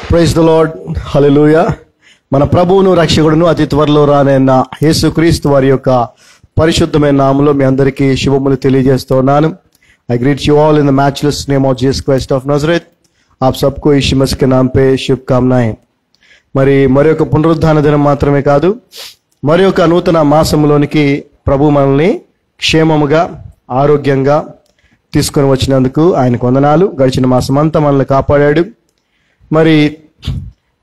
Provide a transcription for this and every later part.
Praise the lord, హల్లెలూయా. మన ప్రభువును రక్షకుడును అతి త్వరలో రానైన యేసుక్రీస్తు వారి యొక్క పరిశుద్ధమైన నామములో మీ అందరికీ శుభములు తెలియజేస్తున్నాను. I greet you all in the matchless name of Jesus Christ of Nazareth. आप सबको यीशु मसीह के नाम पे शुभकामनाएं. మరి ఒక పునరుద్ధాన దినం మాత్రమే కాదు, మరి ఒక నూతన మాసంలోనికి ప్రభు మనల్ని క్షేమముగా ఆరోగ్యంగా తీసుకొని వచ్చినందుకు ఆయనకు వందనాలు. గడిచిన మాసం అంతా మనల్ని కాపాడాడు. మరి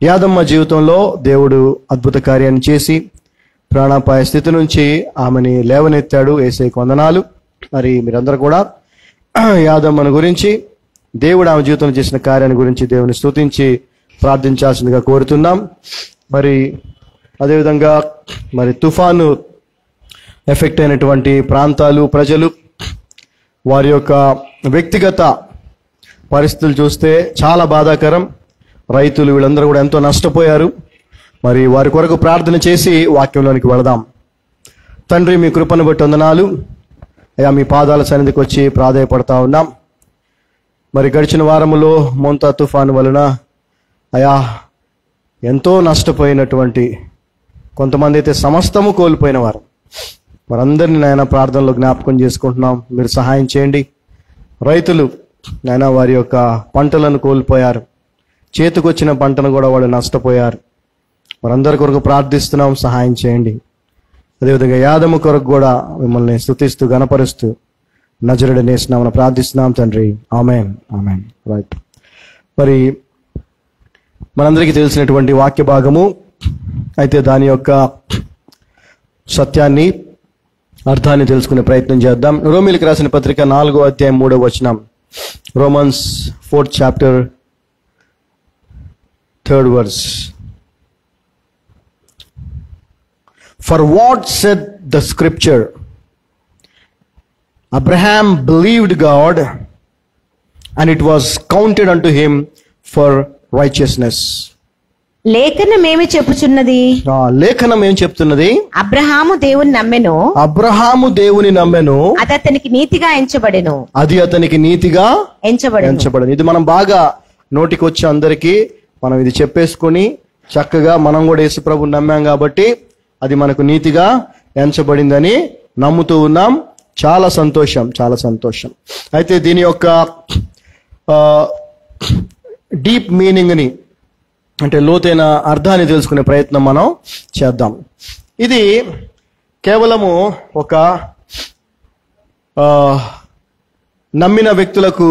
యాదమ్మ జీవితంలో దేవుడు అద్భుత కార్యాన్ని చేసి ప్రాణాపాయ స్థితి నుంచి ఆమెని లేవనెత్తాడు. యేసయ్యకు వందనాలు. మరి మీరందరూ కూడా యాదమ్మను గురించి, దేవుడు ఆమె జీవితంలో చేసిన కార్యాన్ని గురించి దేవుని స్తుతించి ప్రార్థించాల్సిందిగా కోరుతున్నాం. మరి అదేవిధంగా మరి తుఫాను ఎఫెక్ట్ అయినటువంటి ప్రాంతాలు, ప్రజలు, వారి యొక్క వ్యక్తిగత పరిస్థితులు చూస్తే చాలా బాధాకరం. రైతులు వీళ్ళందరూ కూడా ఎంతో నష్టపోయారు. మరి వారి కొరకు ప్రార్థన చేసి వాక్యంలోనికి వెళదాం. తండ్రి, మీ కృపను బట్టి వందనాలు అయ్యా. మీ పాదాల సన్నిధికి వచ్చి ప్రాధేయపడతా ఉన్నాం. మరి గడిచిన వారములో మోంతా తుఫాను వలన అయా ఎంతో నష్టపోయినటువంటి కొంతమంది అయితే సమస్తము కోల్పోయిన వారు, వారందరినీ నాయన ప్రార్థనలో జ్ఞాపకం చేసుకుంటున్నాం. మీరు సహాయం చేయండి. రైతులు నాయన వారి యొక్క పంటలను కోల్పోయారు. చేతికొచ్చిన పంటను కూడా వాళ్ళు నష్టపోయారు. వారందరి కొరకు ప్రార్థిస్తున్నాం, సహాయం చేయండి. అదేవిధంగా యాదమ్మ కొరకు కూడా మిమ్మల్ని స్తుతిస్తూ గణపరుస్తూ నజరుడైన యేసు నామమున ప్రార్థిస్తున్నాం తండ్రి. ఆమేన్, ఆమేన్. రైట్. మరి మనందరికీ తెలిసినటువంటి వాక్య భాగము, అయితే దాని యొక్క సత్యాన్ని, అర్థాన్ని తెలుసుకునే ప్రయత్నం చేద్దాం. రోమీయులకు రాసిన పత్రిక 4వ అధ్యాయం 3వ వచనం. Romans 4th chapter 3rd verse. For what said the scripture? Abraham believed God, and it was counted unto him for righteousness. లేఖనం ఏమి చెప్పుచున్నది? లేఖనం ఏం చెప్తున్నది? అబ్రహాము దేవుని నమ్మెను, అబ్రహాము దేవుని నమ్మెను, అది అతనికి నీతిగా ఎంచబడెను, అది అతనికి నీతిగా ఎంచబడెను. ఇది మనం బాగా నోటికి వచ్చి అందరికీ మనం ఇది చెప్పేసుకొని చక్కగా మనం కూడా యేసు ప్రభువుని నమ్మాం కాబట్టి అది మనకు నీతిగా ఎంచబడిందని నమ్ముతూ ఉన్నాం. చాలా సంతోషం, చాలా సంతోషం. అయితే దీని యొక్క డీప్ మీనింగ్ని, అంటే లోతైన అర్థాన్ని తెలుసుకునే ప్రయత్నం మనం చేద్దాం. ఇది కేవలము ఒక నమ్మిన వ్యక్తులకు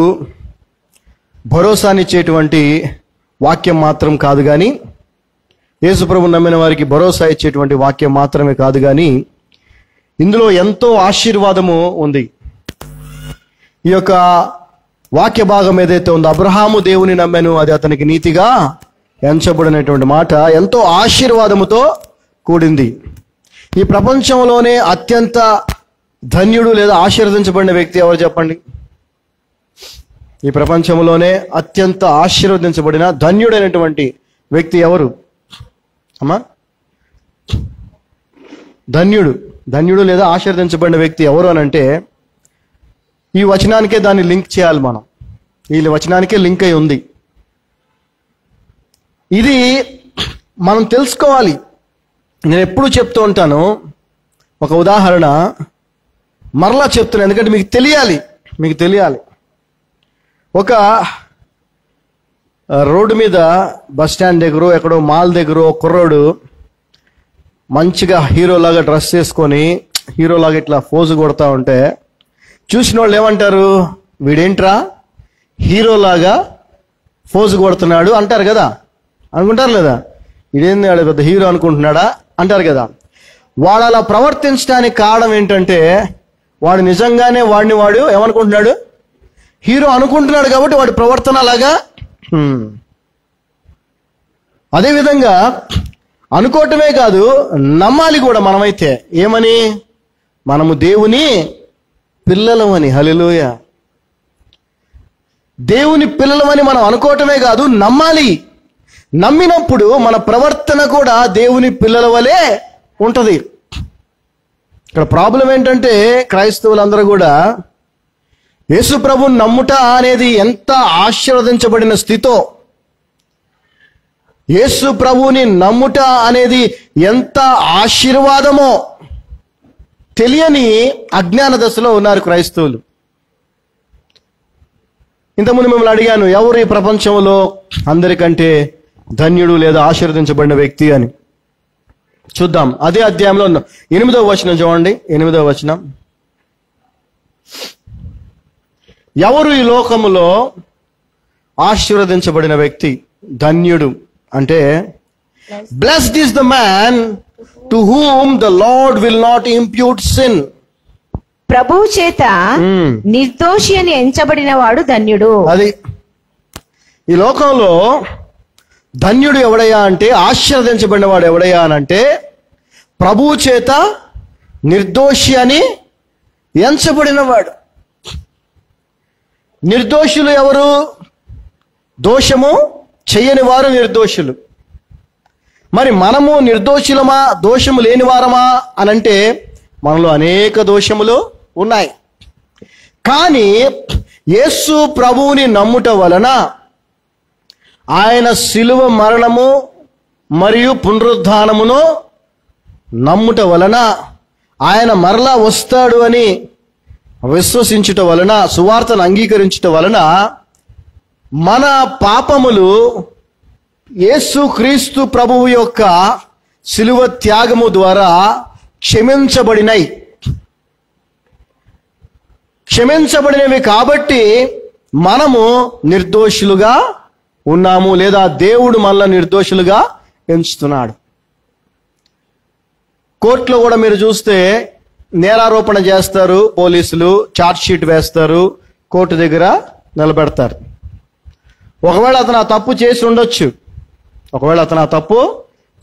భరోసానిచ్చేటువంటి వాక్యం మాత్రం కాదు, కానీ యేసు ప్రభువుని నమ్మిన వారికి భరోసా ఇచ్చేటువంటి వాక్యం మాత్రమే కాదు, కానీ ఇందులో ఎంతో ఆశీర్వాదము ఉంది. ఈ యొక్క వాక్య భాగం ఏదైతే ఉందో, అబ్రహాము దేవుని నమ్మెను, అది అతనికి నీతిగా ఎంచబడినటువంటి మాట ఎంతో ఆశీర్వాదముతో కూడింది. ఈ ప్రపంచంలోనే అత్యంత ధన్యుడు లేదా ఆశీర్వదించబడిన వ్యక్తి ఎవరు చెప్పండి? ఈ ప్రపంచంలోనే అత్యంత ఆశీర్వదించబడిన ధన్యుడైనటువంటి వ్యక్తి ఎవరు అమ్మా? ధన్యుడు లేదా ఆశీర్వదించబడిన వ్యక్తి ఎవరు అని అంటే, ఈ వచనానికే దాన్ని లింక్ చేయాలి మనం. ఈ వచనానికే లింక్ అయి ఉంది. ఇది మనం తెలుసుకోవాలి. నేను ఎప్పుడు చెప్తూ ఉంటాను, ఒక ఉదాహరణ మరలా చెప్తున్నాను, ఎందుకంటే మీకు తెలియాలి. ఒక రోడ్డు మీద బస్ స్టాండ్ దగ్గర, ఎక్కడో మాల్ దగ్గర ఒక కుర్రోడు మంచిగా హీరోలాగా డ్రెస్ చేసుకొని హీరోలాగా ఇట్లా ఫోజు కొడతా ఉంటే చూసిన వాళ్ళు ఏమంటారు? వీడేంట్రా హీరోలాగా ఫోజు కొడుతున్నాడు అంటారు కదా, అనుకుంటారు లేదా? వీడేంది వాడు పెద్ద హీరో అనుకుంటున్నాడా అంటారు కదా. వాడు అలా ప్రవర్తించడానికి కారణం ఏంటంటే, వాడు నిజంగానే వాడు ఏమనుకుంటున్నాడు? హీరో అనుకుంటున్నాడు కాబట్టి వాడి ప్రవర్తన అలాగా. అదేవిధంగా అనుకోవటమే కాదు, నమ్మాలి కూడా. మనమైతే ఏమని? మనము దేవుని పిల్లలమని. హల్లెలూయా. దేవుని పిల్లలమని మనం అనుకోవటమే కాదు, నమ్మాలి. నమ్మినప్పుడు మన ప్రవర్తన కూడా దేవుని పిల్లల వలె ఉంటది. ఇక్కడ ప్రాబ్లం ఏంటంటే, క్రైస్తవులందరూ కూడా యేసు ప్రభువుని నమ్ముట అనేది ఎంత ఆశీర్వదించబడిన స్థితో, యేసు ప్రభువుని నమ్ముట అనేది ఎంత ఆశీర్వాదమో తెలియని అజ్ఞాన దశలో ఉన్నారు క్రైస్తవులు. ఇంతకుముందు మిమ్మల్ని అడిగాను, ఎవరు ఈ ప్రపంచంలో అందరికంటే ధన్యుడు లేదా ఆశీర్వదించబడిన వ్యక్తి అని. చూద్దాం. అదే అధ్యాయంలో 8వ వచనం చూడండి. 8వ వచనం. ఎవరు ఈ లోకములో ఆశీర్వదించబడిన వ్యక్తి, ధన్యుడు అంటే, blessed is the man to whom the lord will not impute sin. ప్రభువు చేత నిర్దోషి అని ఎంచబడిన వాడు ధన్యుడు. అది ఈ లోకంలో ధన్యుడు ఎవడయ్యా అంటే, ఆశీర్వదించబడిన వాడు ఎవడయ్యా అనంటే, ప్రభువు చేత నిర్దోషి అని ఎంచబడినవాడు. నిర్దోషులు ఎవరు? దోషము చెయ్యని వారు నిర్దోషులు. మరి మనము నిర్దోషులమా, దోషము లేని వారమా అనంటే, మనలో అనేక దోషములు ఉన్నాయి. కానీ యేసు ప్రభువుని నమ్ముట వలన, ఆయన శిలువ మరణము మరియు పునరుద్ధానమును నమ్ముట వలన, ఆయన మరలా వస్తాడు అని విశ్వసించుట వలన, సువార్తను అంగీకరించుట వలన మన పాపములు యేసు క్రీస్తు ప్రభువు యొక్క శిలువ త్యాగము ద్వారా క్షమించబడినవి. క్షమించబడినవి కాబట్టి మనము నిర్దోషులుగా ఉన్నాము, లేదా దేవుడు మనల్ని నిర్దోషులుగా ఎంచుతున్నాడు. కోర్టులో కూడా మీరు చూస్తే నేరారోపణ చేస్తారు పోలీసులు, ఛార్జ్ షీట్ వేస్తారు, కోర్టు దగ్గర నిలబెడతారు. ఒకవేళ అతను ఆ తప్పు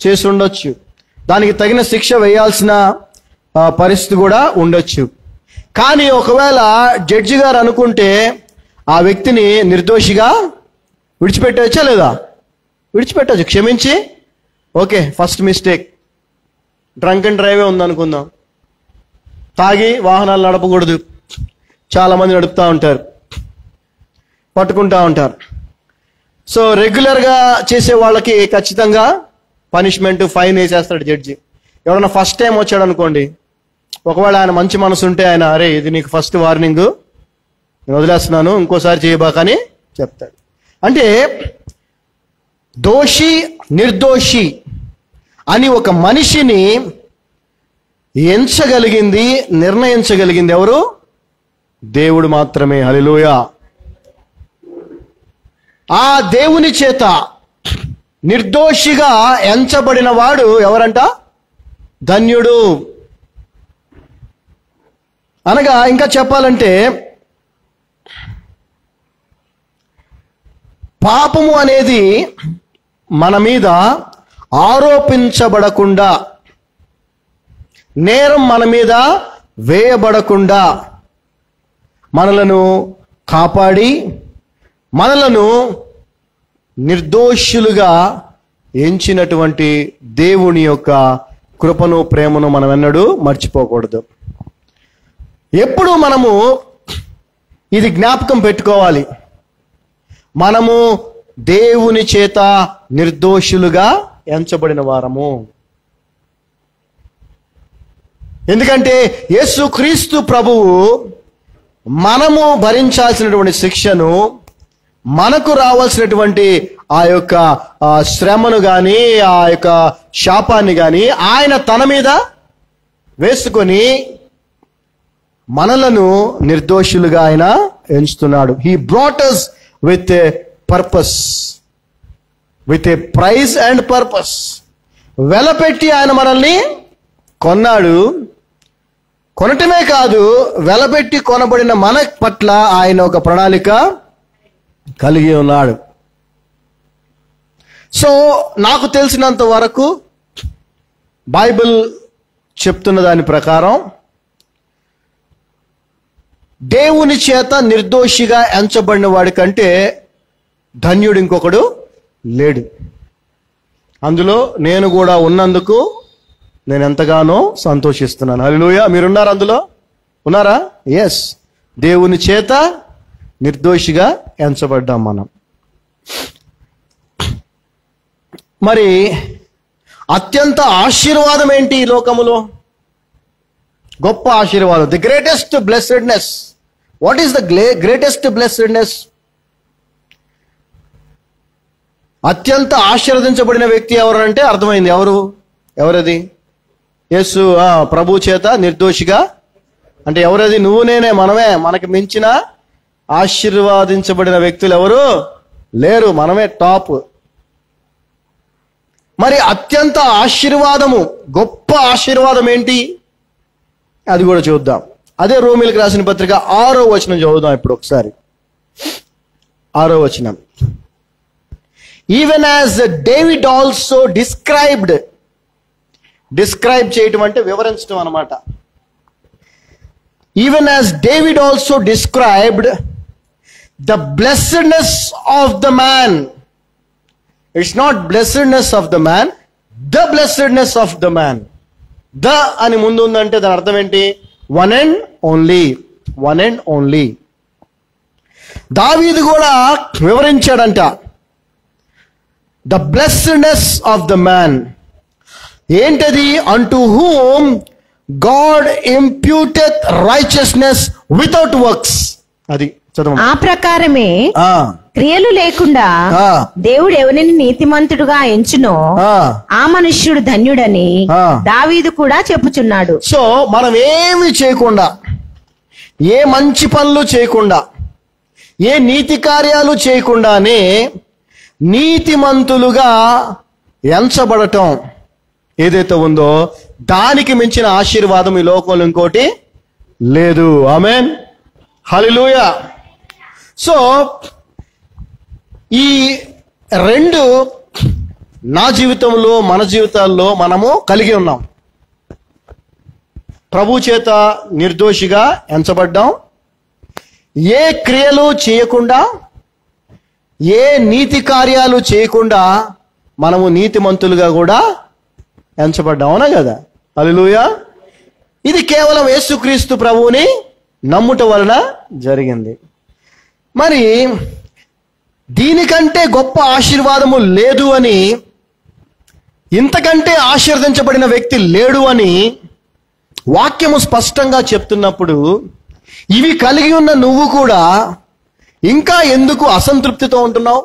చేసి ఉండొచ్చు, దానికి తగిన శిక్ష వేయాల్సిన పరిస్థితి కూడా ఉండొచ్చు. కానీ ఒకవేళ జడ్జి గారు అనుకుంటే ఆ వ్యక్తిని నిర్దోషిగా విడిచిపెట్టవచ్చా లేదా? విడిచిపెట్టవచ్చు, క్షమించి, okay first mistake, drunk and డ్రైవే ఉందనుకుందాం, తాగి వాహనాలు నడపకూడదు, చాలామంది నడుపుతూ ఉంటారు, పట్టుకుంటా ఉంటారు. సో రెగ్యులర్గా చేసే వాళ్ళకి ఖచ్చితంగా పనిష్మెంట్, ఫైన్ వేసేస్తాడు జడ్జి. ఎవరైనా ఫస్ట్ టైం వచ్చాడు అనుకోండి, ఒకవేళ ఆయన మంచి మనసు ఉంటే ఆయన, అరే ఇది నీకు ఫస్ట్ వార్నింగ్, నేను వదిలేస్తున్నాను, ఇంకోసారి చేయబాకని చెప్తాడు. అంటే దోషి నిర్దోషి అని ఒక మనిషిని ఎంచగలిగింది, నిర్ణయించగలిగింది ఎవరు? దేవుడు మాత్రమే. హల్లెలూయా. ఆ దేవుని చేత నిర్దోషిగా ఎంచబడిన వాడు ఎవరంట? ధన్యుడు. అనగా ఇంకా చెప్పాలంటే, పాపము అనేది మన మీద ఆరోపించబడకుండా, నేరం మన మీద వేయబడకుండా మనలను కాపాడి, మనలను నిర్దోషులుగా ఎంచినటువంటి దేవుని యొక్క కృపను, ప్రేమను మనం ఎన్నడూ మర్చిపోకూడదు. ఎప్పుడు మనము ఇది జ్ఞాపకం పెట్టుకోవాలి, మనము దేవుని చేత నిర్దోషులుగా ఎంచబడిన వారము. ఎందుకంటే యేసు క్రీస్తు ప్రభువు మనము భరించాల్సినటువంటి శిక్షను, మనకు రావాల్సినటువంటి ఆ యొక్క శ్రమను కానీ, ఆ యొక్క శాపాన్ని కానీ ఆయన తన మీద వేసుకొని మనలను నిర్దోషులుగా ఆయన ఎంచుతున్నాడు. He brought us with a purpose, with a price and purpose. వెలపెట్టి ఆయన మనల్ని కొన్నాడు. కొనటమే కాదు, వెలపెట్టి కొనబడిన మన పట్ల ఆయన ఒక ప్రణాళిక కలిగి ఉన్నాడు. సో నాకు తెలిసినంత వరకు బైబిల్ చెప్తున్న దాని ప్రకారం దేవుని చేత నిర్దోషిగా ఎంచబడిన వాడి కంటే ధన్యుడు ఇంకొకడు లేడు. అందులో నేను కూడా ఉన్నందుకు నేను ఎంతగానో సంతోషిస్తున్నాను. హల్లెలూయా. మీరున్నారు, అందులో ఉన్నారా? ఎస్, దేవుని చేత నిర్దోషిగా ఎంచబడ్డాం మనం. మరి అత్యంత ఆశీర్వాదం ఏంటి ఈ లోకములో? గొప్ప ఆశీర్వాదం, the greatest blessedness. What is the greatest blessedness? అత్యంత ఆశీర్వదించబడిన వ్యక్తి ఎవరంటే అర్థమైంది. ఎవరది? యేసు ప్రభు చేత నిర్దోషిగా, అంటే ఎవరది? నువ్వు నేనే, మనమే. మనకి మించిన ఆశీర్వాదించబడిన వ్యక్తులు ఎవరు లేరు, మనమే టాప్. మరి అత్యంత ఆశీర్వాదము, గొప్ప ఆశీర్వాదం ఏంటి? అది కూడా చూద్దాం. అదే రోమీలకు రాసిన పత్రిక 6వ వచనం చదువుదాం ఇప్పుడు ఒకసారి. 6వ వచనం. Even as David also describe చేయటం అంటే వివరించడం అన్నమాట. Even as David also described the blessedness of the man. It's not blessedness of the man, the blessedness of the man. The అని ముందు ఉందంటే దాని అర్థం ఏంటి? One and only. దావీదు కూడా వివరించాడంట, the blessedness of the man. ఏంటది? అంటు whom God imputeth righteousness without works. అది చదవండి. ఆ ప్రకారమే క్రియలు లేకుండా దేవుడు ఎవరిని నీతిమంతుడుగా ఎంచునో ఆ మనుష్యుడు ధన్యుడని దావీదు కూడా చెప్పుచున్నాడు. సో మనం ఏమి చేయకుండా, ఏ మంచి పనులు చేయకుండా, ఏ నీతి కార్యాలు చేయకుండానే నీతిమంతులుగా ఎంచబడటం ఏదైతే ఉందో దానికి మించిన ఆశీర్వాదం ఈ లోకంలో ఇంకోటి లేదు. ఆమేన్, హల్లెలూయా. సో ఈ రెండు నా జీవితంలో, మన జీవితాల్లో మనము కలిగి ఉన్నాం. ప్రభు చేత నిర్దోషిగా ఎంచబడ్డాం. ఏ క్రియలు చేయకుండా, ఏ నీతి కార్యాలు చేయకుండా మనము నీతిమంతులుగా కూడా ఎంచబడ్డాం. అవునా కదా? హల్లెలూయా. ఇది కేవలం యేసుక్రీస్తు ప్రభువుని నమ్ముట వలన జరిగింది. మరి దీనికంటే గొప్ప ఆశీర్వాదము లేదు అని, ఇంతకంటే ఆశీర్వదించబడిన వ్యక్తి లేడు అని వాక్యము స్పష్టంగా చెప్తున్నప్పుడు, ఇవి కలిగి ఉన్న నువ్వు కూడా ఇంకా ఎందుకు అసంతృప్తితో ఉంటున్నావు?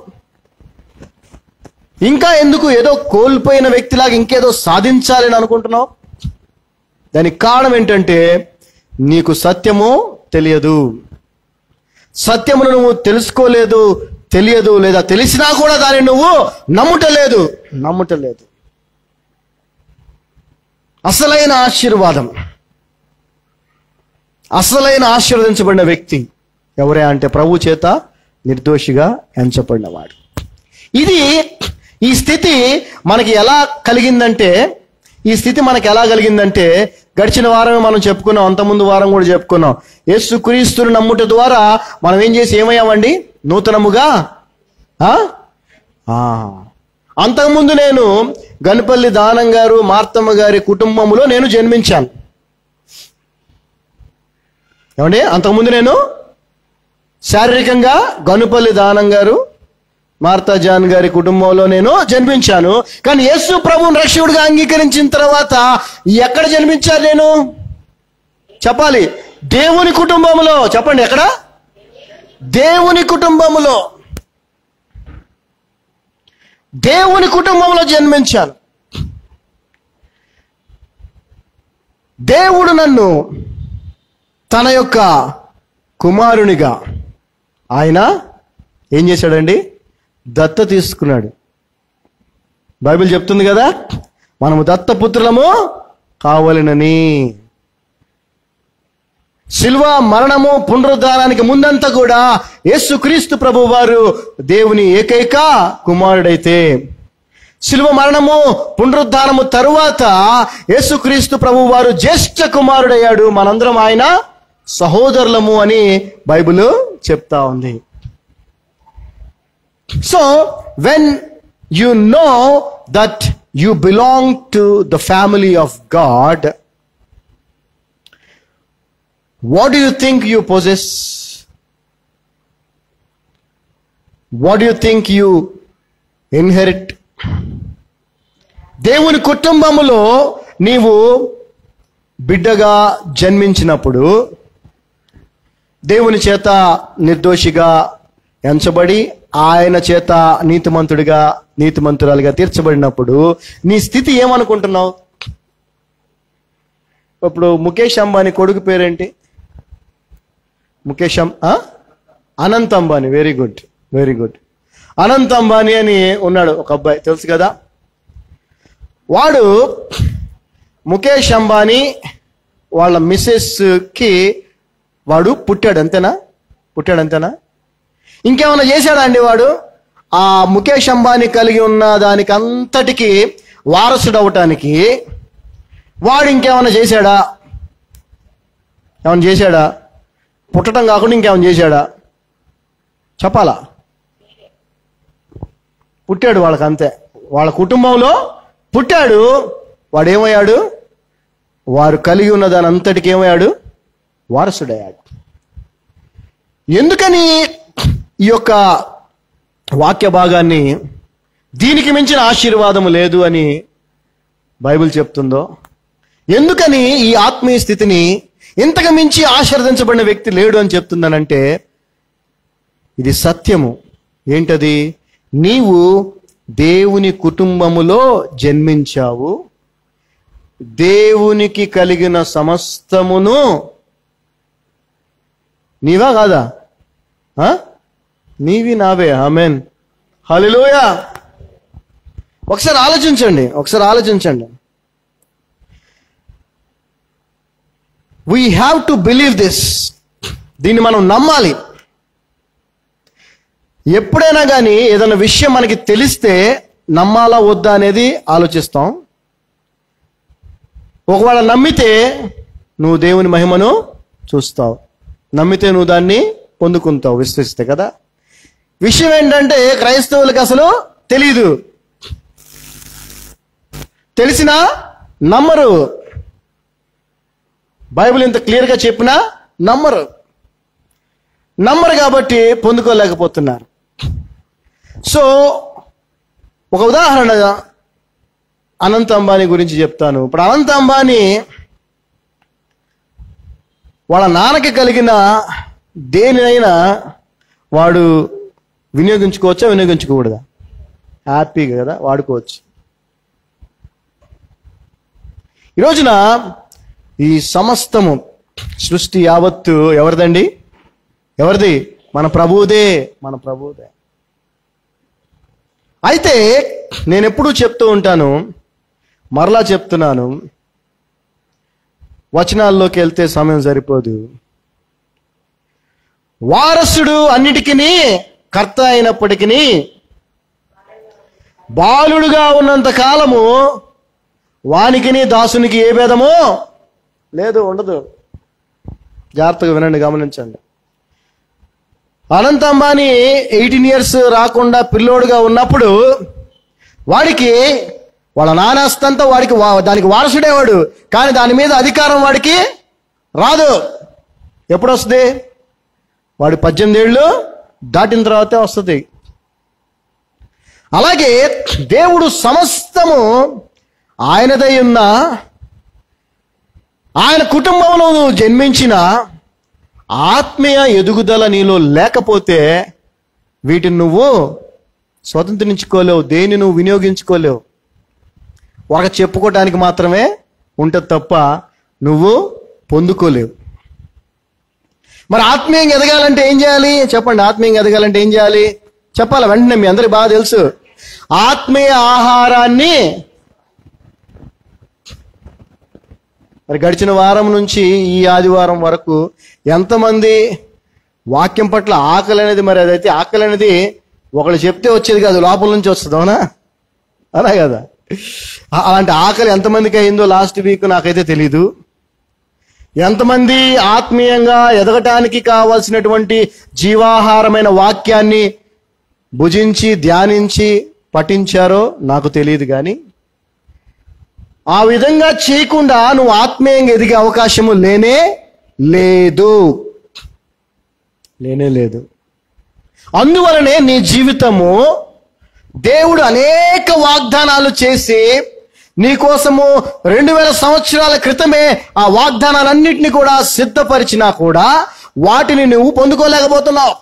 ఇంకా ఎందుకు ఏదో కోల్పోయిన వ్యక్తిలాగా ఇంకేదో సాధించాలని అనుకుంటున్నావు? దానికి కారణం ఏంటంటే నీకు సత్యము తెలియదు. సత్యమును నువ్వు తెలుసుకోలేదు, తెలియదు, లేదా తెలిసినా కూడా దాన్ని నువ్వు నమ్ముటలేదు. అసలైన ఆశీర్వాదం, అసలైన ఆశీర్వదించబడిన వ్యక్తి ఎవరే అంటే ప్రభు చేత నిర్దోషిగా ఎంచబడినవాడు. ఈ స్థితి మనకి ఎలా కలిగిందంటే, గడిచిన వారమే మనం చెప్పుకున్నాం, అంతకుముందు వారం కూడా చెప్పుకున్నాం. యేసుక్రీస్తుని నమ్ముట ద్వారా మనం ఏమయ్యామండి? నూతనముగా. అంతకుముందు నేను గనుపల్లి దానం గారు, మార్తమ్మ గారి కుటుంబంలో నేను జన్మించాను. ఏమండి? అంతకుముందు నేను శారీరకంగా గనుపల్లి దానం గారు, మార్తా జాన్ గారి కుటుంబంలో నేను జన్మించాను. కానీ యేసు ప్రభువుని రక్షకుడిగా అంగీకరించిన తర్వాత ఎక్కడ జన్మించాను నేను? చెప్పాలి. దేవుని కుటుంబంలో. చెప్పండి, ఎక్కడ? దేవుని కుటుంబంలో. దేవుని కుటుంబంలో జన్మించాను. దేవుడు నన్ను తన యొక్క కుమారునిగా ఆయన ఏం చేశాడండి? దత్త తీసుకున్నాడు. బైబిల్ చెప్తుంది కదా, మనము దత్తపుత్రులము కావాలనని. శిలువ మరణము పునరుద్ధానానికి ముందంతా కూడా యేసుక్రీస్తు ప్రభు వారు దేవుని ఏకైక కుమారుడైతే, శిలువ మరణము పునరుద్ధానము తరువాత యేసుక్రీస్తు ప్రభు వారు జ్యేష్ఠ కుమారుడయ్యాడు. మనందరం ఆయన సహోదరులము అని బైబిల్ చెప్తా ఉంది. So, when you know that you belong to the family of God, what do you think you possess? What do you think you inherit? దేవుని కుటుంబములో నీవు బిడ్డగా జన్మించినప్పుడు దేవుని చేత నిర్దోషిగా ఎంచబడి ఆయన చేత నీతిమంతురాలుగా తీర్చబడినప్పుడు నీ స్థితి ఏమనుకుంటున్నావు? ఇప్పుడు ముఖేష్ అంబానీ కొడుకు పేరేంటి? Anant Ambani. Very good, very good. Anant Ambani అని ఉన్నాడు ఒక అబ్బాయి, తెలుసు కదా. వాడు ముఖేష్ అంబానీ వాళ్ళ మిస్సెస్కి వాడు పుట్టాడు, అంతేనా? ఇంకేమైనా చేశాడా అండి వాడు? ఆ ముఖేష్ అంబానీ కలిగి ఉన్న దానికి అంతటికి వారసుడు అవటానికి వాడు ఇంకేమైనా చేశాడా? ఏమైనా చేశాడా? పుట్టడం కాకుండా ఇంకేమైనా చేశాడా? చెప్పాలా? పుట్టాడు, వాళ్ళకి అంతే. వాళ్ళ కుటుంబంలో పుట్టాడు. వాడేమయ్యాడు? వారు కలిగి ఉన్న దాని అంతటికి ఏమయ్యాడు? వారసుడయ్యాడు. ఎందుకని ఈ యొక్క వాక్య భాగాన్ని దీనికి మించిన ఆశీర్వాదము లేదు అని బైబిల్ చెప్తుందో, ఎందుకని ఈ ఆత్మీయ స్థితిని ఇంతకు మించి ఆశీర్వదించబడిన వ్యక్తి లేడు అని చెప్తుందనంటే ఇది సత్యము. ఏంటది? నీవు దేవుని కుటుంబములో జన్మించావు. దేవునికి కలిగిన సమస్తమును నీవా కాదా? నీవి నావే. ఆమేన్, హల్లెలూయా. ఒకసారి ఆలోచించండి. We have to believe this. దీన్ని మనం నమ్మాలి. ఎప్పుడైనా కానీ ఏదైనా విషయం మనకి తెలిస్తే నమ్మాలా వద్దా అనేది ఆలోచిస్తాం. ఒకవేళ నమ్మితే నువ్వు దేవుని మహిమను చూస్తావు, నమ్మితే నువ్వు దాన్ని పొందుకుంటావు, విశ్వసిస్తే కదా. విషయం ఏంటంటే క్రైస్తవులకు అసలు తెలీదు. తెలిసినా నమ్మరు. బైబిల్ ఇంత క్లియర్గా చెప్పినా నమ్మరు కాబట్టి పొందుకోలేకపోతున్నారు. సో ఒక ఉదాహరణ అనంత్ అంబానీ గురించి చెప్తాను. ఇప్పుడు అనంత్ అంబానీ వాళ్ళ నాన్నకి కలిగిన దేనినైనా వాడు వినియోగించుకోవచ్చా, వినియోగించుకోకూడదా? హ్యాపీగా కదా, వాడుకోవచ్చు. ఈ రోజున ఈ సమస్తము సృష్టి యావత్తు ఎవరిదండి? ఎవరిది? మన ప్రభువుదే. అయితే నేను ఎప్పుడూ చెప్తూ ఉంటాను, మరలా చెప్తున్నాను, వచనాల్లోకి వెళ్తే సమయం సరిపోదు. వారసుడు అన్నిటికీ కర్త అయినప్పటికీ బాలుడుగా ఉన్నంత కాలము వానికిని దాసునికి ఏ భేదమో లేదు, ఉండదు. జాగ్రత్తగా వినండి, గమనించండి. అనంత్ అంబానీ 18 years రాకుండా పిల్లోడుగా ఉన్నప్పుడు వాడికి వాళ్ళ నానాస్తంతా దానికి వారసుడేవాడు, కానీ దాని మీద అధికారం వాడికి రాదు. ఎప్పుడు వస్తుంది? వాడు 18 ఏళ్ళు దాటిన తర్వాతే వస్తుంది. అలాగే దేవుడు సమస్తము ఆయనదై ఉన్న ఆయన కుటుంబంలో నువ్వు జన్మించిన ఆత్మీయ ఎదుగుదల నీలో లేకపోతే వీటిని నువ్వు స్వతంత్రించుకోలేవు, దేన్ని నువ్వు వినియోగించుకోలేవు. ఒక చెప్పుకోవటానికి మాత్రమే ఉంటుంది తప్ప నువ్వు పొందుకోలేవు. మరి ఆత్మీయంగా ఎదగాలంటే ఏం చేయాలి చెప్పండి? ఆత్మీయంగా ఎదగాలంటే ఏం చేయాలి చెప్పాలి? వెంటనే మీ అందరికి బాగా తెలుసు. ఆత్మీయ ఆహారాన్ని మరి గడిచిన వారం నుంచి ఈ ఆదివారం వరకు ఎంతమంది వాక్యం పట్ల ఆకలి అనేది, మరి అదైతే ఆకలి అనేది ఒకళ్ళు చెప్తే వచ్చేది కాదు, లోపల నుంచి వస్తుంది. అవునా? అలా కదా. అలాంటి ఆకలి ఎంతమందికి అయిందో లాస్ట్ వీక్ నాకైతే తెలీదు. ఎంతమంది ఆత్మీయంగా ఎదగటానికి కావాల్సినటువంటి జీవాహారమైన వాక్యాన్ని భుజించి ధ్యానించి పఠించారో నాకు తెలియదు. కానీ ఆ విధంగా చేయకుండా నువ్వు ఆత్మీయంగా ఎదిగే అవకాశము లేనే లేదు. అందువలనే నీ జీవితము దేవుడు అనేక వాగ్దానాలు చేసి నీ కోసము 2000 సంవత్సరాల క్రితమే ఆ వాగ్దానాలన్నింటినీ కూడా సిద్ధపరిచినా కూడా వాటిని నువ్వు పొందుకోలేకపోతున్నావు,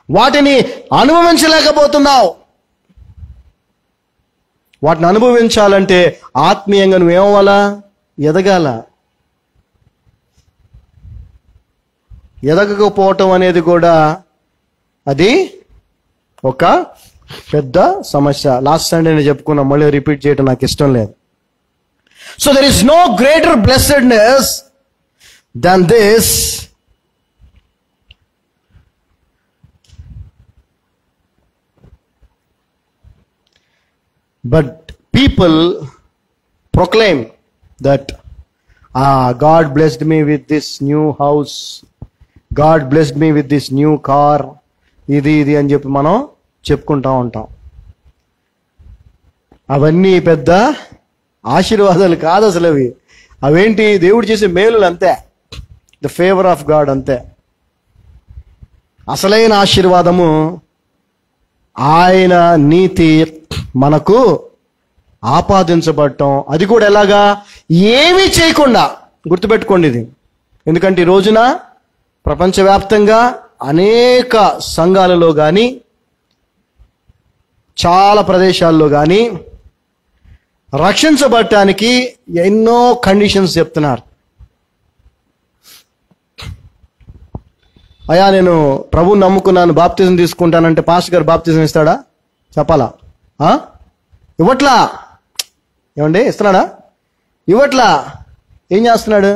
వాటిని అనుభవించలేకపోతున్నావు. వాటిని అనుభవించాలంటే ఆత్మీయంగా నువ్వేమవ్వాలా? ఎదగాల. ఎదగకపోవటం అనేది కూడా అది ఒక పెద్ద సమస్య. లాస్ట్ సండే నేను చెప్పుకున్నా, మళ్ళీ రిపీట్ చేయడం నాకు ఇష్టం లేదు. So there is no greater blessedness than this. But people proclaim that, God blessed me with this new house, God blessed me with this new car, ఇది అని చెప్పి మనం చెప్పుకుంటా ఉంటాం. అవన్నీ పెద్ద ఆశీర్వాదాలు కాదు అసలు. అవేంటి? దేవుడు చేసే మేలులు అంతే, ద ఫేవర్ ఆఫ్ గాడ్ అంతే. అసలైన ఆశీర్వాదము ఆయన నీతి మనకు ఆపాదించబడటం. అది కూడా ఎలాగా? ఏమీ చేయకుండా. గుర్తుపెట్టుకోండి ఇది. ఎందుకంటే ఈ రోజున ప్రపంచవ్యాప్తంగా అనేక సంఘాలలో కానీ చాలా ప్రదేశాల్లో కానీ రక్షించబడటానికి ఎన్నో కండిషన్స్ చెప్తున్నారు. అయ్యా నేను ప్రభువుని నమ్ముకున్నాను, బాప్తిజం తీసుకుంటానంటే పాస్టర్ గారు బాప్తిజం ఇస్తాడా? చెప్పాలా? ఇవ్వట్లా. ఏమండి ఇస్తున్నాడా? ఇవ్వట్లా. ఏం చేస్తున్నాడు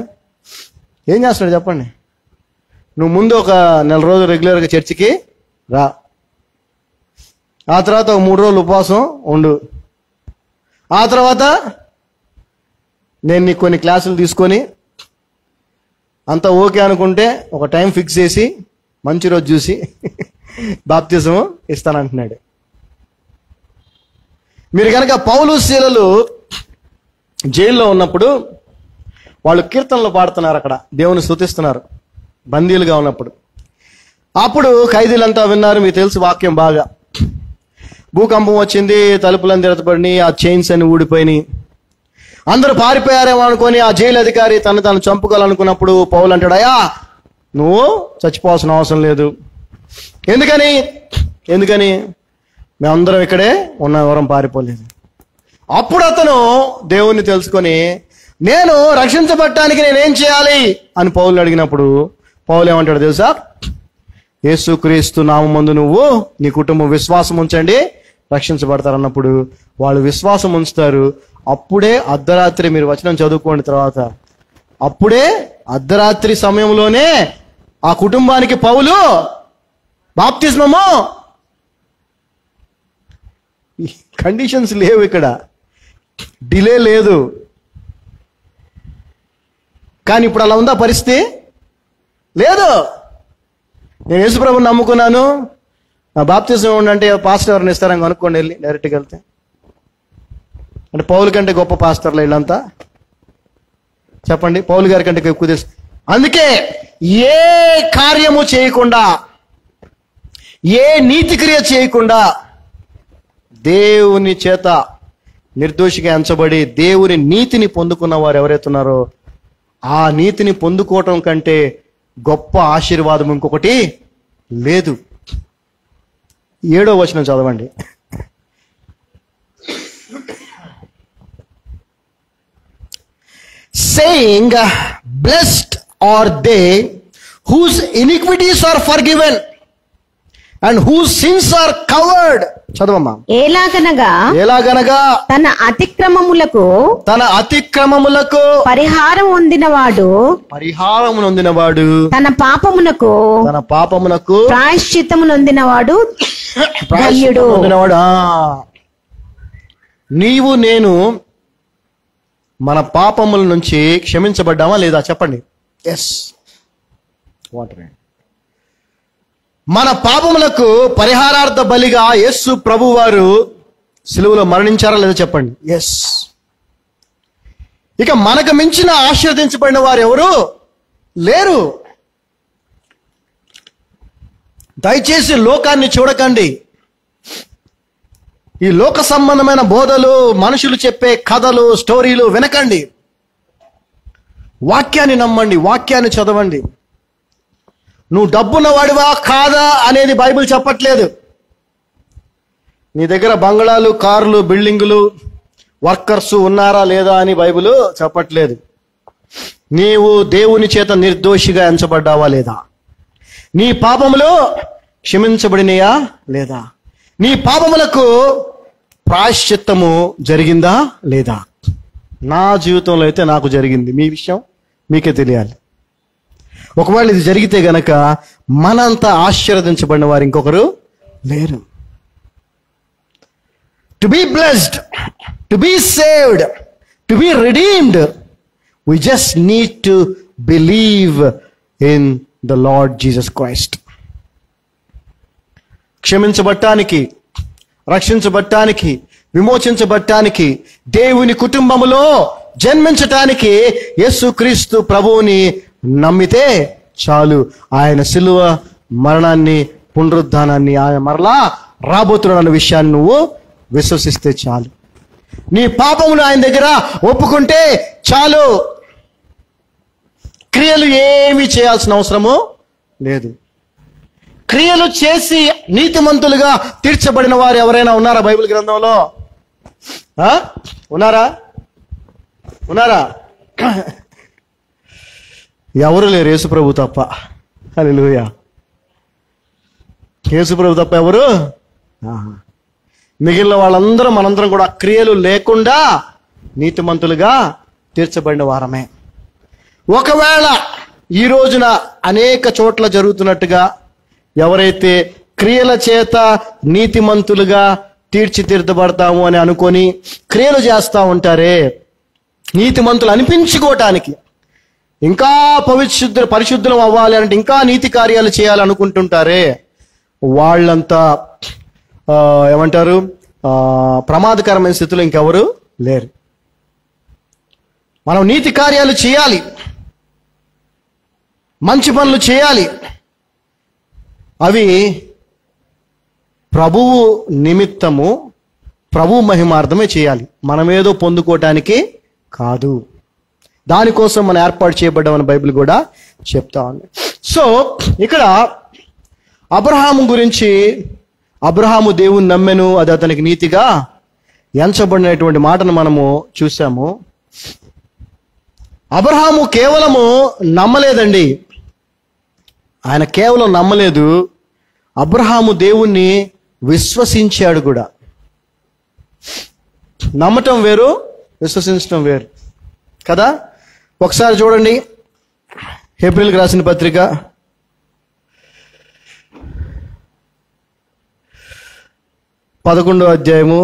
చెప్పండి. నువ్వు ముందు ఒక 4 రోజులు రెగ్యులర్గా చర్చికి రా, ఆ తర్వాత ఒక 3 రోజులు ఉపవాసం ఉండు, ఆ తర్వాత నేను నీకు కొన్ని క్లాసులు తీసుకొని అంతా ఓకే అనుకుంటే ఒక టైం ఫిక్స్ చేసి మంచి రోజు చూసి బాప్తిజం ఇస్తానంటున్నాడు. మీరు కనుక పౌలు శీలలు జైల్లో ఉన్నప్పుడు వాళ్ళు కీర్తనలు పాడుతున్నారు, అక్కడ దేవుని స్తుతిస్తున్నారు బందీలుగా ఉన్నప్పుడు. అప్పుడు ఖైదీలంతా విన్నారు. మీకు తెలుసు వాక్యం బాగా. భూకంపం వచ్చింది, తలుపులను తెరచబడినాయి, ఆ చైన్స్ అన్ని ఊడిపోయినాయి. అందరూ పారిపోయారేమో అనుకొని ఆ జైలు అధికారి తను చంపుకోవాలనుకున్నప్పుడు పౌలు అంటాడు, అయ్యా నువ్వు చచ్చిపోవాల్సిన అవసరం లేదు. ఎందుకని మేమందరం ఇక్కడే ఉన్న, ఎవరం పారిపోలేదు. అప్పుడు అతను దేవుణ్ణి తెలుసుకొని, నేను రక్షించబడటానికి నేనేం చేయాలి అని పౌలు అడిగినప్పుడు పౌలు ఏమంటాడు తెలుసా? యేసుక్రీస్తు నామమందు నువ్వు నీ కుటుంబం విశ్వాసం ఉంచండి, రక్షించబడతారన్నప్పుడు వాళ్ళు విశ్వాసం ఉంచుతారు. అప్పుడే అర్ధరాత్రి, మీరు వచనం చదువుకోండి తర్వాత, అప్పుడే అర్ధరాత్రి సమయంలోనే ఆ కుటుంబానికి పౌలు బాప్తిస్మము. కండిషన్స్ లేవు ఇక్కడ, డిలే లేదు. కానీ ఇప్పుడు అలా ఉందా పరిస్థితి? లేదు. నేను యేసుప్రభుని నమ్ముకున్నాను, నా బాప్తిజం ఉండంటే పాస్టర్ ఎవరిని ఇస్తారని కనుక్కోండి, వెళ్ళి డైరెక్ట్గా వెళ్తే. అంటే పౌలు కంటే గొప్ప పాస్టర్లు వీళ్ళంతా? చెప్పండి, పౌలు గారి కంటే ఎక్కువ తెలుసు. అందుకే ఏ కార్యము చేయకుండా, ఏ నీతిక్రియ చేయకుండా దేవుని చేత నిర్దోషిగా ఎంచబడి దేవుని నీతిని పొందుకున్న వారు ఎవరైతే ఉన్నారో, ఆ నీతిని పొందుకోవటం కంటే గొప్ప ఆశీర్వాదం ఇంకొకటి లేదు. 7వ వచనం చదవండి. Saying, blessed are they whose iniquities are forgiven and whose sins are covered. చదవమ్మా. ఎలాగనగా తన అతిక్రమములకు పరిహారం పొందినవాడు తన పాపమునకు ప్రాయశ్చిత్తము నొందినవాడు ధన్యుడు. నీవు నేను మన పాపముల నుంచి క్షమించబడ్డామా లేదా? చెప్పండి. ఎస్. వాటర్. మన పాపములకు పరిహారార్థ బలిగా యేసు ప్రభు వారు సిలువలో మరణించారా లేదా? చెప్పండి. ఎస్. ఇక మనకు మించిన ఆశీర్వదించబడిన వారు ఎవరు లేరు. దయచేసి లోకాన్ని చూడకండి. ఈ లోక సంబంధమైన బోధలు, మనుషులు చెప్పే కథలు, స్టోరీలు వినకండి. వాక్యాన్ని నమ్మండి, వాక్యాన్ని చదవండి. నువ్వు డబ్బున్నవాడివా కాదా అనేది బైబిల్ చెప్పట్లేదు. నీ దగ్గర బంగ్లాలు, కార్లు, బిల్డింగులు, వర్కర్స్ ఉన్నారా లేదా అని బైబిల్ చెప్పట్లేదు. నీవు దేవుని చేత నిర్దోషిగా ఎంచబడ్డావా లేదా? నీ పాపములు క్షమించబడినయా లేదా? నీ పాపములకు ప్రాయశ్చిత్తము జరిగిందా లేదా? నా జీవితంలో అయితే నాకు జరిగింది. మీ విషయం మీకే తెలియాలి. ఒకవేళ ఇది జరిగితే గనక మనంతా ఆశీర్వదించబడిన వారు ఇంకొకరు లేరు. To be blessed, to be saved, to be redeemed, we just need to believe in the Lord Jesus Christ. క్షమించబట్టానికి, రక్షించబట్టానికి, విమోచించబట్టానికి, దేవుని కుటుంబములో జన్మించటానికి యేసుక్రీస్తు ప్రభువుని నమ్మితే చాలు. ఆయన శిలువ మరణాన్ని, పునరుద్ధానాన్ని, ఆయన మరలా రాబోతున్న విషయాన్ని నువ్వు విశ్వసిస్తే చాలు. నీ పాపములు ఆయన దగ్గర ఒప్పుకుంటే చాలు. క్రియలు ఏమీ చేయాల్సిన అవసరము లేదు. క్రియలు చేసి నీతిమంతులుగా తీర్చబడిన వారు ఎవరైనా ఉన్నారా బైబిల్ గ్రంథంలో? ఉన్నారా? ఎవరు లేరు, యేసుప్రభు తప్ప. హల్లెలూయా. యేసుప్రభు తప్ప ఎవరు? మిగిలిన వాళ్ళందరూ, మనందరం కూడా క్రియలు లేకుండా నీతిమంతులుగా తీర్చబడిన వారమే. ఒకవేళ ఈ రోజున అనేక చోట్ల జరుగుతున్నట్టుగా ఎవరైతే క్రియల చేత నీతిమంతులుగా తీర్చిదిద్దబడతాము అని అనుకొని క్రియలు చేస్తూ ఉంటారే, నీతిమంతులు అనిపించుకోవటానికి, ఇంకా పరిశుద్ధులం అవ్వాలి అంటే, ఇంకా నీతి కార్యాలు చేయాలనుకుంటుంటారే, వాళ్ళంతా ఏమంటారు, ప్రమాదకరమైన స్థితిలో ఇంకెవరు లేరు. మనం నీతి కార్యాలు చేయాలి, మంచి పనులు చేయాలి. అవి ప్రభువు నిమిత్తము, ప్రభు మహిమార్థమే చేయాలి. మనమేదో పొందుకోవటానికి కాదు. దానికోసం మనం ఏర్పాటు చేయబడ్డామని బైబిల్ కూడా చెప్తా ఉంది. సో ఇక్కడ అబ్రహాము గురించి, అబ్రహాము దేవుని నమ్మెను, అది అతనికి నీతిగా ఎంచబడినటువంటి మాటను మనము చూసాము. అబ్రహాము కేవలము నమ్మలేదండి. ఆయన కేవలం నమ్మలేదు, అబ్రహాము దేవుణ్ణి విశ్వసించాడు కూడా. నమ్మటం వేరు, విశ్వసించడం వేరు కదా. ఒకసారి చూడండి, హెబ్రీయులకు రాసిన పత్రిక 11వ అధ్యాయము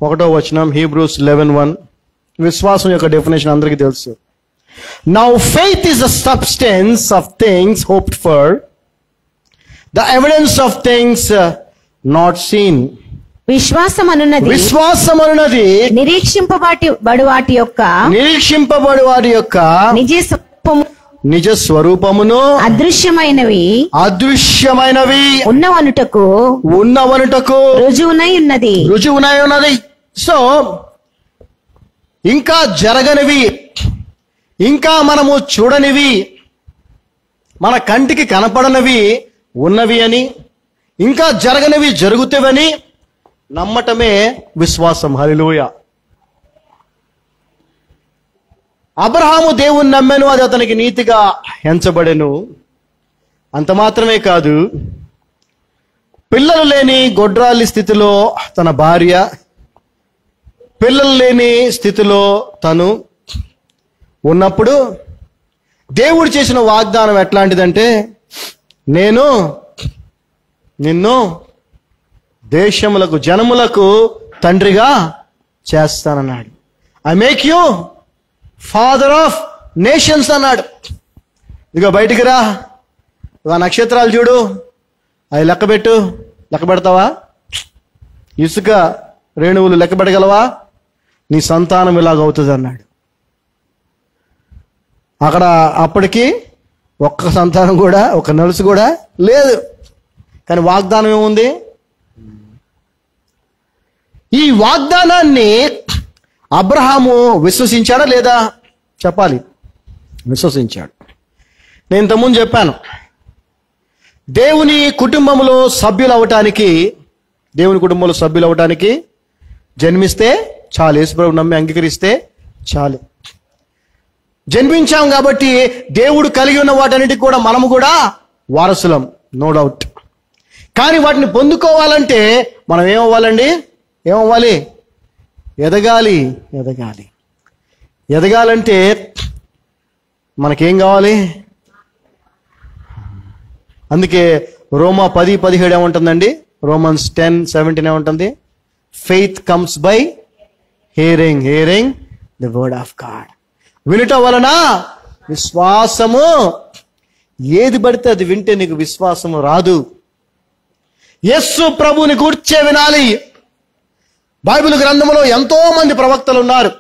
1వ వచనం, హీబ్రూస్ 11:1. విశ్వాసం యొక్క డెఫినేషన్ అందరికీ తెలుసు. Now faith is the substance of things hoped for, the evidence of things not seen. విశ్వాసమనున్నది నిరీక్షింపబడు వాటి యొక్క నిజ స్వరూపమును అదృశ్యమైనవి ఉన్నవనుటకు రుజువునై ఉన్నది. సో ఇంకా జరగనివి, ఇంకా మనము చూడనివి, మన కంటికి కనపడనివి ఉన్నవి అని, ఇంకా జరగనివి జరుగుతావని నమ్మటమే విశ్వాసం. హల్లెలూయా. అబ్రహాము దేవుని నమ్మెను, అది అతనికి నీతిగా ఎంచబడెను. అంత మాత్రమే కాదు, పిల్లలు లేని గొడ్రాలి స్థితిలో తన భార్య, పిల్లలు లేని స్థితిలో తను ఉన్నప్పుడు దేవుడు చేసిన వాగ్దానం ఎట్లాంటిదంటే, నేను నిన్ను దేశములకు, జనములకు తండ్రిగా చేస్తానన్నాడు. I make you father of nations అన్నాడు. ఇదిగో బయటికి రా, ఆ నక్షత్రాలు చూడు, అవి లెక్క పెడతావా? ఇసుక రేణువులు లెక్క పెట్టగలవా? నీ సంతానం ఇలాగవుతుంది అన్నాడు. అక్కడ అప్పటికి ఒక్క సంతానం కూడా, ఒక నలుసు కూడా లేదు. కానీ వాగ్దానం ఏముంది? ఈ వాగ్దానాన్ని అబ్రహాము విశ్వసించాడా లేదా చెప్పాలి. విశ్వసించాడు. నేను ఇంతకుముందు చెప్పాను, దేవుని కుటుంబంలో సభ్యులు అవటానికి జన్మిస్తే చాలు. యేసుప్రభు నమ్మి అంగీకరిస్తే చాలు. జన్మించాం కాబట్టి దేవుడు కలిగి ఉన్న వాటన్నిటికి కూడా మనము కూడా వారసులం, నో డౌట్. కానీ వాటిని పొందుకోవాలంటే మనం ఏమవ్వాలండి? ఏమవ్వాలి? ఎదగాలంటే మనకేం కావాలి? అందుకే రోమా 10:17 ఏముంటుందండి? రోమన్స్ 10:17 ఏముంటుంది? Faith comes by hearing the word of God. వినుట వలన విశ్వాసము. ఏది పడితే అది వింటే నీకు విశ్వాసము రాదు. యేసు ప్రభువుని గూర్చే వినాలి. బైబిల్ గ్రంథంలో ఎంతో మంది ప్రవక్తలు ఉన్నారు,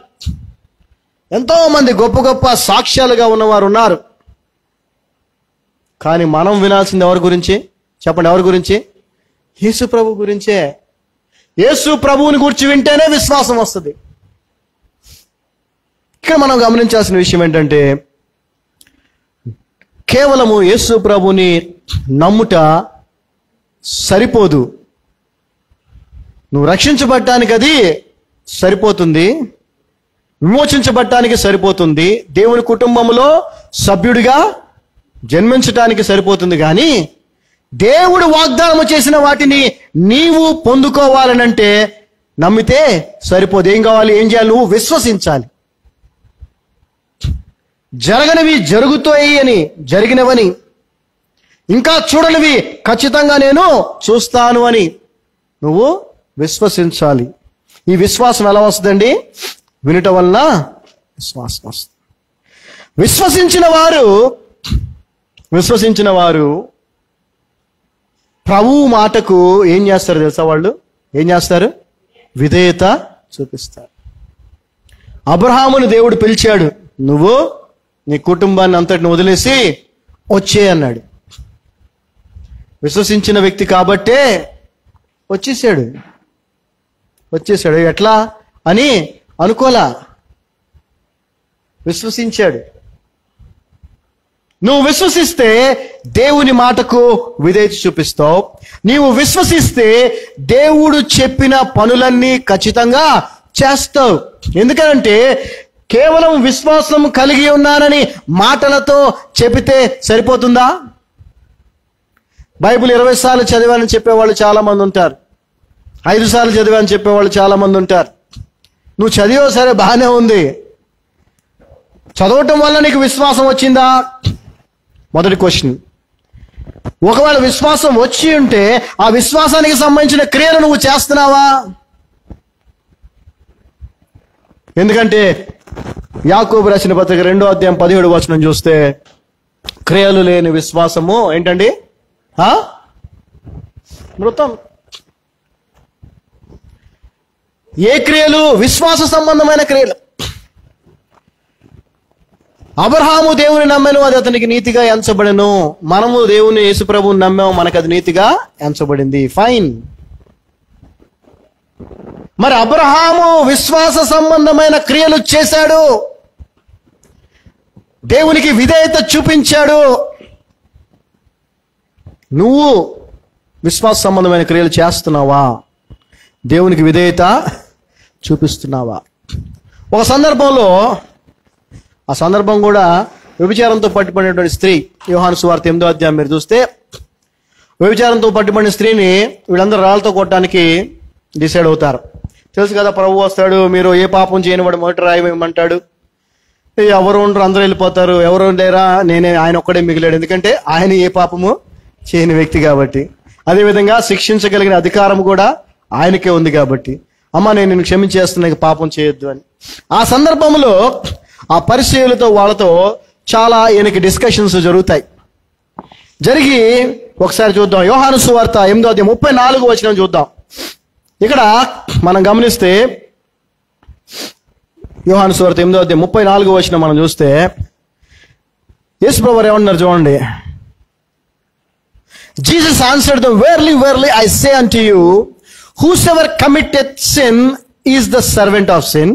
ఎంతో మంది గొప్ప గొప్ప సాక్ష్యాలుగా ఉన్నవారు ఉన్నారు. కానీ మనం వినాల్సింది ఎవరి గురించి చెప్పండి? ఎవరి గురించి? యేసు ప్రభు గురించే. యేసు ప్రభువుని గురించి వింటేనే విశ్వాసం వస్తుంది. ఇక్కడ మనం గమనించాల్సిన విషయం ఏంటంటే, కేవలము యేసు ప్రభుని నమ్ముట సరిపోదు. నువ్వు రక్షించబడటానికి అది సరిపోతుంది, విమోచించబడటానికి సరిపోతుంది, దేవుని కుటుంబంలో సభ్యుడిగా జన్మించటానికి సరిపోతుంది. కానీ దేవుడు వాగ్దానం చేసిన వాటిని నీవు పొందుకోవాలనంటే నమ్మితే సరిపోదు. ఏం కావాలి? ఏం చేయాలి? నువ్వు విశ్వసించాలి. జరగనివి జరుగుతాయి అని, జరిగినవని, ఇంకా చూడనివి ఖచ్చితంగా నేను చూస్తాను అని నువ్వు విశ్వసించాలి. ఈ విశ్వాసం ఎలా వస్తుందండి? వినుట వలన విశ్వాసం వస్తుంది. విశ్వసించిన వారు ప్రభువు మాటకు ఏం చేస్తారు తెలుసా? వాళ్ళు ఏం చేస్తారు? విధేయత చూపిస్తారు. అబ్రహామును దేవుడు పిలిచాడు, నువ్వు నీ కుటుంబాన్ని అంతటిని వదిలేసి వచ్చే అన్నాడు. విశ్వసించిన వ్యక్తి కాబట్టే వచ్చేసాడు. ఎట్లా అని అనుకోలా, విశ్వసించాడు. నువ్వు విశ్వసిస్తే దేవుని మాటకు విధేయత చూపిస్తావు. నీవు విశ్వసిస్తే దేవుడు చెప్పిన పనులన్నీ ఖచ్చితంగా చేస్తావు. ఎందుకంటే కేవలం విశ్వాసం కలిగి ఉన్నానని మాటలతో చెబితే సరిపోతుందా? బైబిల్ 20 సార్లు చదివానని చెప్పేవాళ్ళు చాలా మంది ఉంటారు, 5 సార్లు చదివానని చెప్పేవాళ్ళు చాలా మంది ఉంటారు. నువ్వు చదివో సరే, బాగానే ఉంది. చదవటం వల్ల నీకు విశ్వాసం వచ్చిందా? మొదటి క్వశ్చన్. ఒకవేళ విశ్వాసం వచ్చి ఉంటే ఆ విశ్వాసానికి సంబంధించిన క్రియలు నువ్వు చేస్తున్నావా? ఎందుకంటే యాకోబు రాసిన పత్రిక 2వ అధ్యాయం 17వ వచనం చూస్తే, క్రియలు లేని విశ్వాసము ఏంటండి? మృతం. ఏ క్రియలు? విశ్వాస సంబంధమైన క్రియలు. అబ్రహాము దేవుని నమ్మాను, అది అతనికి నీతిగా ఎంచబడెను. మనము దేవుని యేసు ప్రభువుని నమ్మాము, మనకు అది నీతిగా ఎంచబడింది. ఫైన్. మరి అబ్రహాము విశ్వాస సంబంధమైన క్రియలు చేశాడు, దేవునికి విధేయత చూపించాడు. నువ్వు విశ్వాస సంబంధమైన క్రియలు చేస్తున్నావా? దేవునికి విధేయత చూపిస్తున్నావా? ఒక సందర్భంలో, ఆ సందర్భం కూడా వ్యభిచారంతో పట్టుబడినటువంటి స్త్రీ, యోహాను సువార్త 8వ అధ్యాయం మీరు చూస్తే, వ్యభిచారంతో పట్టుబడిన స్త్రీని వీళ్ళందరూ రాళ్ళతో కొట్టడానికి డిసైడ్ అవుతారు. తెలుసు కదా, ప్రభు వస్తాడు, మీరు ఏ పాపం చేయని వాడు మొదటి రాయి వేయమంటాడు. ఎవరు ఉండరు, అందరూ వెళ్ళిపోతారు. ఎవరు లేరా, నేనే, ఆయన ఒక్కడే మిగిలాడు. ఎందుకంటే ఆయన ఏ పాపము చేయని వ్యక్తి కాబట్టి. అదేవిధంగా శిక్షించగలిగిన అధికారం కూడా ఆయనకే ఉంది కాబట్టి, అమ్మ నేను నిన్ను క్షమించేస్తున్నా, పాపం చేయొద్దు అని. ఆ సందర్భంలో ఆ పరిచయులతో వాళ్ళతో చాలా ఈయనకి డిస్కషన్స్ జరుగుతాయి. జరిగి ఒకసారి చూద్దాం, యోహాను సువార్త 8వ అధ్యాయం 34వ వచనం చూద్దాం. ఇక్కడ మనం గమనిస్తే యోహాను సువార్త 8వ అధ్యాయం 34వ వచనం మనం చూస్తే, యేసు ప్రభువు ఏమన్నారు చూడండి. Jesus answered them, verily, verily, I say unto you, whosoever committeth sin is the servant of sin,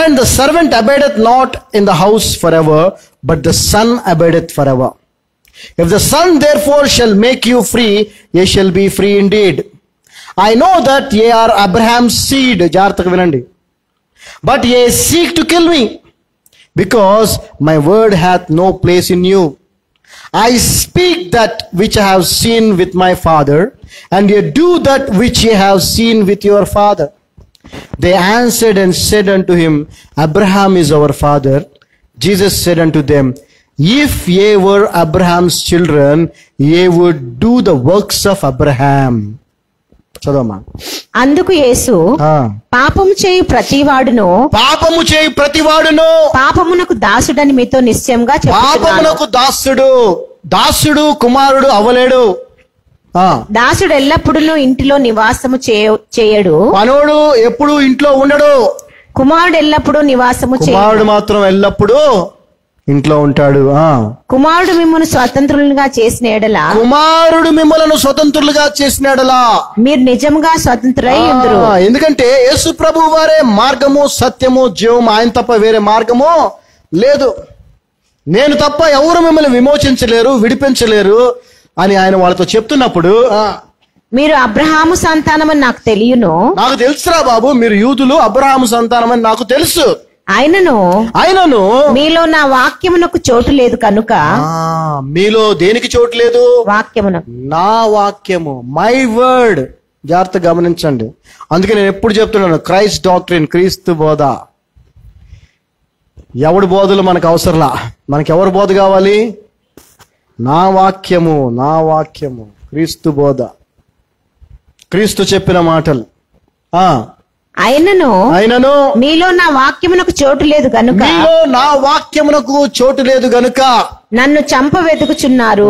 and the servant abideth not in the house forever, but the Son abideth forever. If the Son therefore shall make you free, ye shall be free indeed. I know that ye are Abraham's seed, జాగ్రత్తగా వినండి, but ye seek to kill me, because my word hath no place in you. I speak that which I have seen with my father, and ye do that which ye have seen with your father. They answered and said unto him, Abraham is our father. Jesus said unto them, if ye were Abraham's children, ye would do the works of Abraham. చదవమ్మా. అందుకు యేసు, పాపము చేయు ప్రతివాడును పాపమునకు దాసుడని మీతో నిశ్చయంగా చెప్తున్నాను. పాపమునకు దాసుడు కుమారుడు అవ్వలేడు. దాసుడు ఎల్లప్పుడూ ఇంటిలో నివాసము చేయడు. మనోడు ఎప్పుడు ఇంట్లో ఉండడు. కుమారుడు ఎల్లప్పుడూ నివాసము చేయడు. కుమారుడు మాత్రం ఎల్లప్పుడూ ఇంట్లో ఉంటాడు. కుమారుడు మిమ్మల్ని స్వతంత్రులుగా చేసిన ఎడల మీరు నిజంగా స్వతంత్రులై ఉందురు. ఎందుకంటే యేసు ప్రభువు వారే మార్గము, సత్యము, జీవము. ఆయన తప్ప వేరే మార్గము లేదు. నేను తప్ప ఎవరు మిమ్మల్ని విమోచించలేరు, విడిపించలేరు అని ఆయన వాళ్ళతో చెప్తున్నప్పుడు, మీరు అబ్రహాము సంతానమని నాకు తెలియను. నాకు తెలుసురా బాబు, మీరు యూదులు, అబ్రహాము సంతానమని నాకు తెలుసు. ఆయనను మీలో నా వాక్యమునకు చోటు లేదు కనుక. మీలో దేనికి చోటు లేదు? వాక్యమునకు. నా వాక్యము, మై వర్డ్. జాగ్రత్త గమనించండి. అందుకే నేను ఎప్పుడు చెప్తున్నాను, క్రైస్ట్ డాక్ట్రిన్, క్రీస్తు బోధ. ఎవడి బోధలు మనకు అవసరంలా. మనకి ఎవరి బోధ కావాలి? నా వాక్యము, నా వాక్యము, క్రీస్తు బోధ, క్రీస్తు చెప్పిన మాటలు. ఆయనను మీలో నా వాక్యమునకు చోటు లేదు గనుక, నన్ను చంప వెతుకుచున్నారు.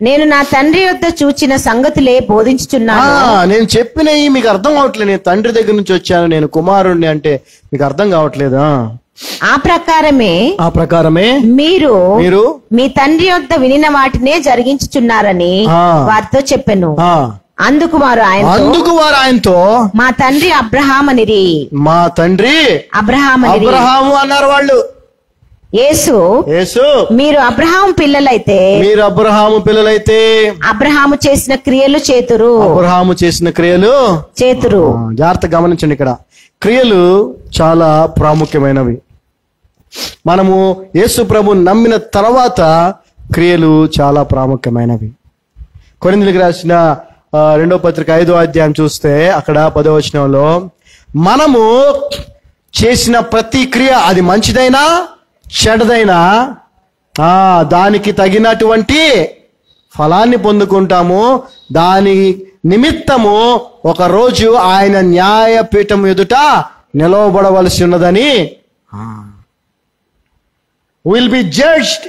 నేను నా తండ్రి యొద్ద చూచిన సంగతులే బోధించుచున్నాను. నేను చెప్పినవి మీకు అర్థం కావట్లేదు. నేను తండ్రి దగ్గర నుంచి వచ్చాను, నేను కుమారుణ్ణి అంటే మీకు అర్థం కావట్లేదు. ఆ ప్రకారమే మీరు మీ తండ్రి యొద్ద వినిన వాటినే జరిగించుచున్నారని వారితో చెప్పెను. అందుకు వారు ఆయనతో, మా తండ్రి అబ్రహాము అన్నారు వాళ్ళు. యేసు, మీరు అబ్రహాము పిల్లలైతే అబ్రహాము చేసిన క్రియలు చేతురు. జాగ్రత్త గమనించండి. ఇక్కడ క్రియలు చాలా ప్రాముఖ్యమైనవి. మనము యేసు ప్రభు నమ్మిన తర్వాత క్రియలు చాలా ప్రాముఖ్యమైనవి. కొరింథీయులకు రాసిన 2వ పత్రిక 5వ అధ్యాయం చూస్తే అక్కడ 10వ వచనంలో, మనము చేసిన ప్రతి క్రియ, అది మంచిదైనా చెడ్డదైనా, దానికి తగినటువంటి ఫలాన్ని పొందుకుంటాము. దాని నిమిత్తము ఒక రోజు ఆయన న్యాయపీఠం ఎదుట నిలవబడవలసి ఉన్నదని. Will be judged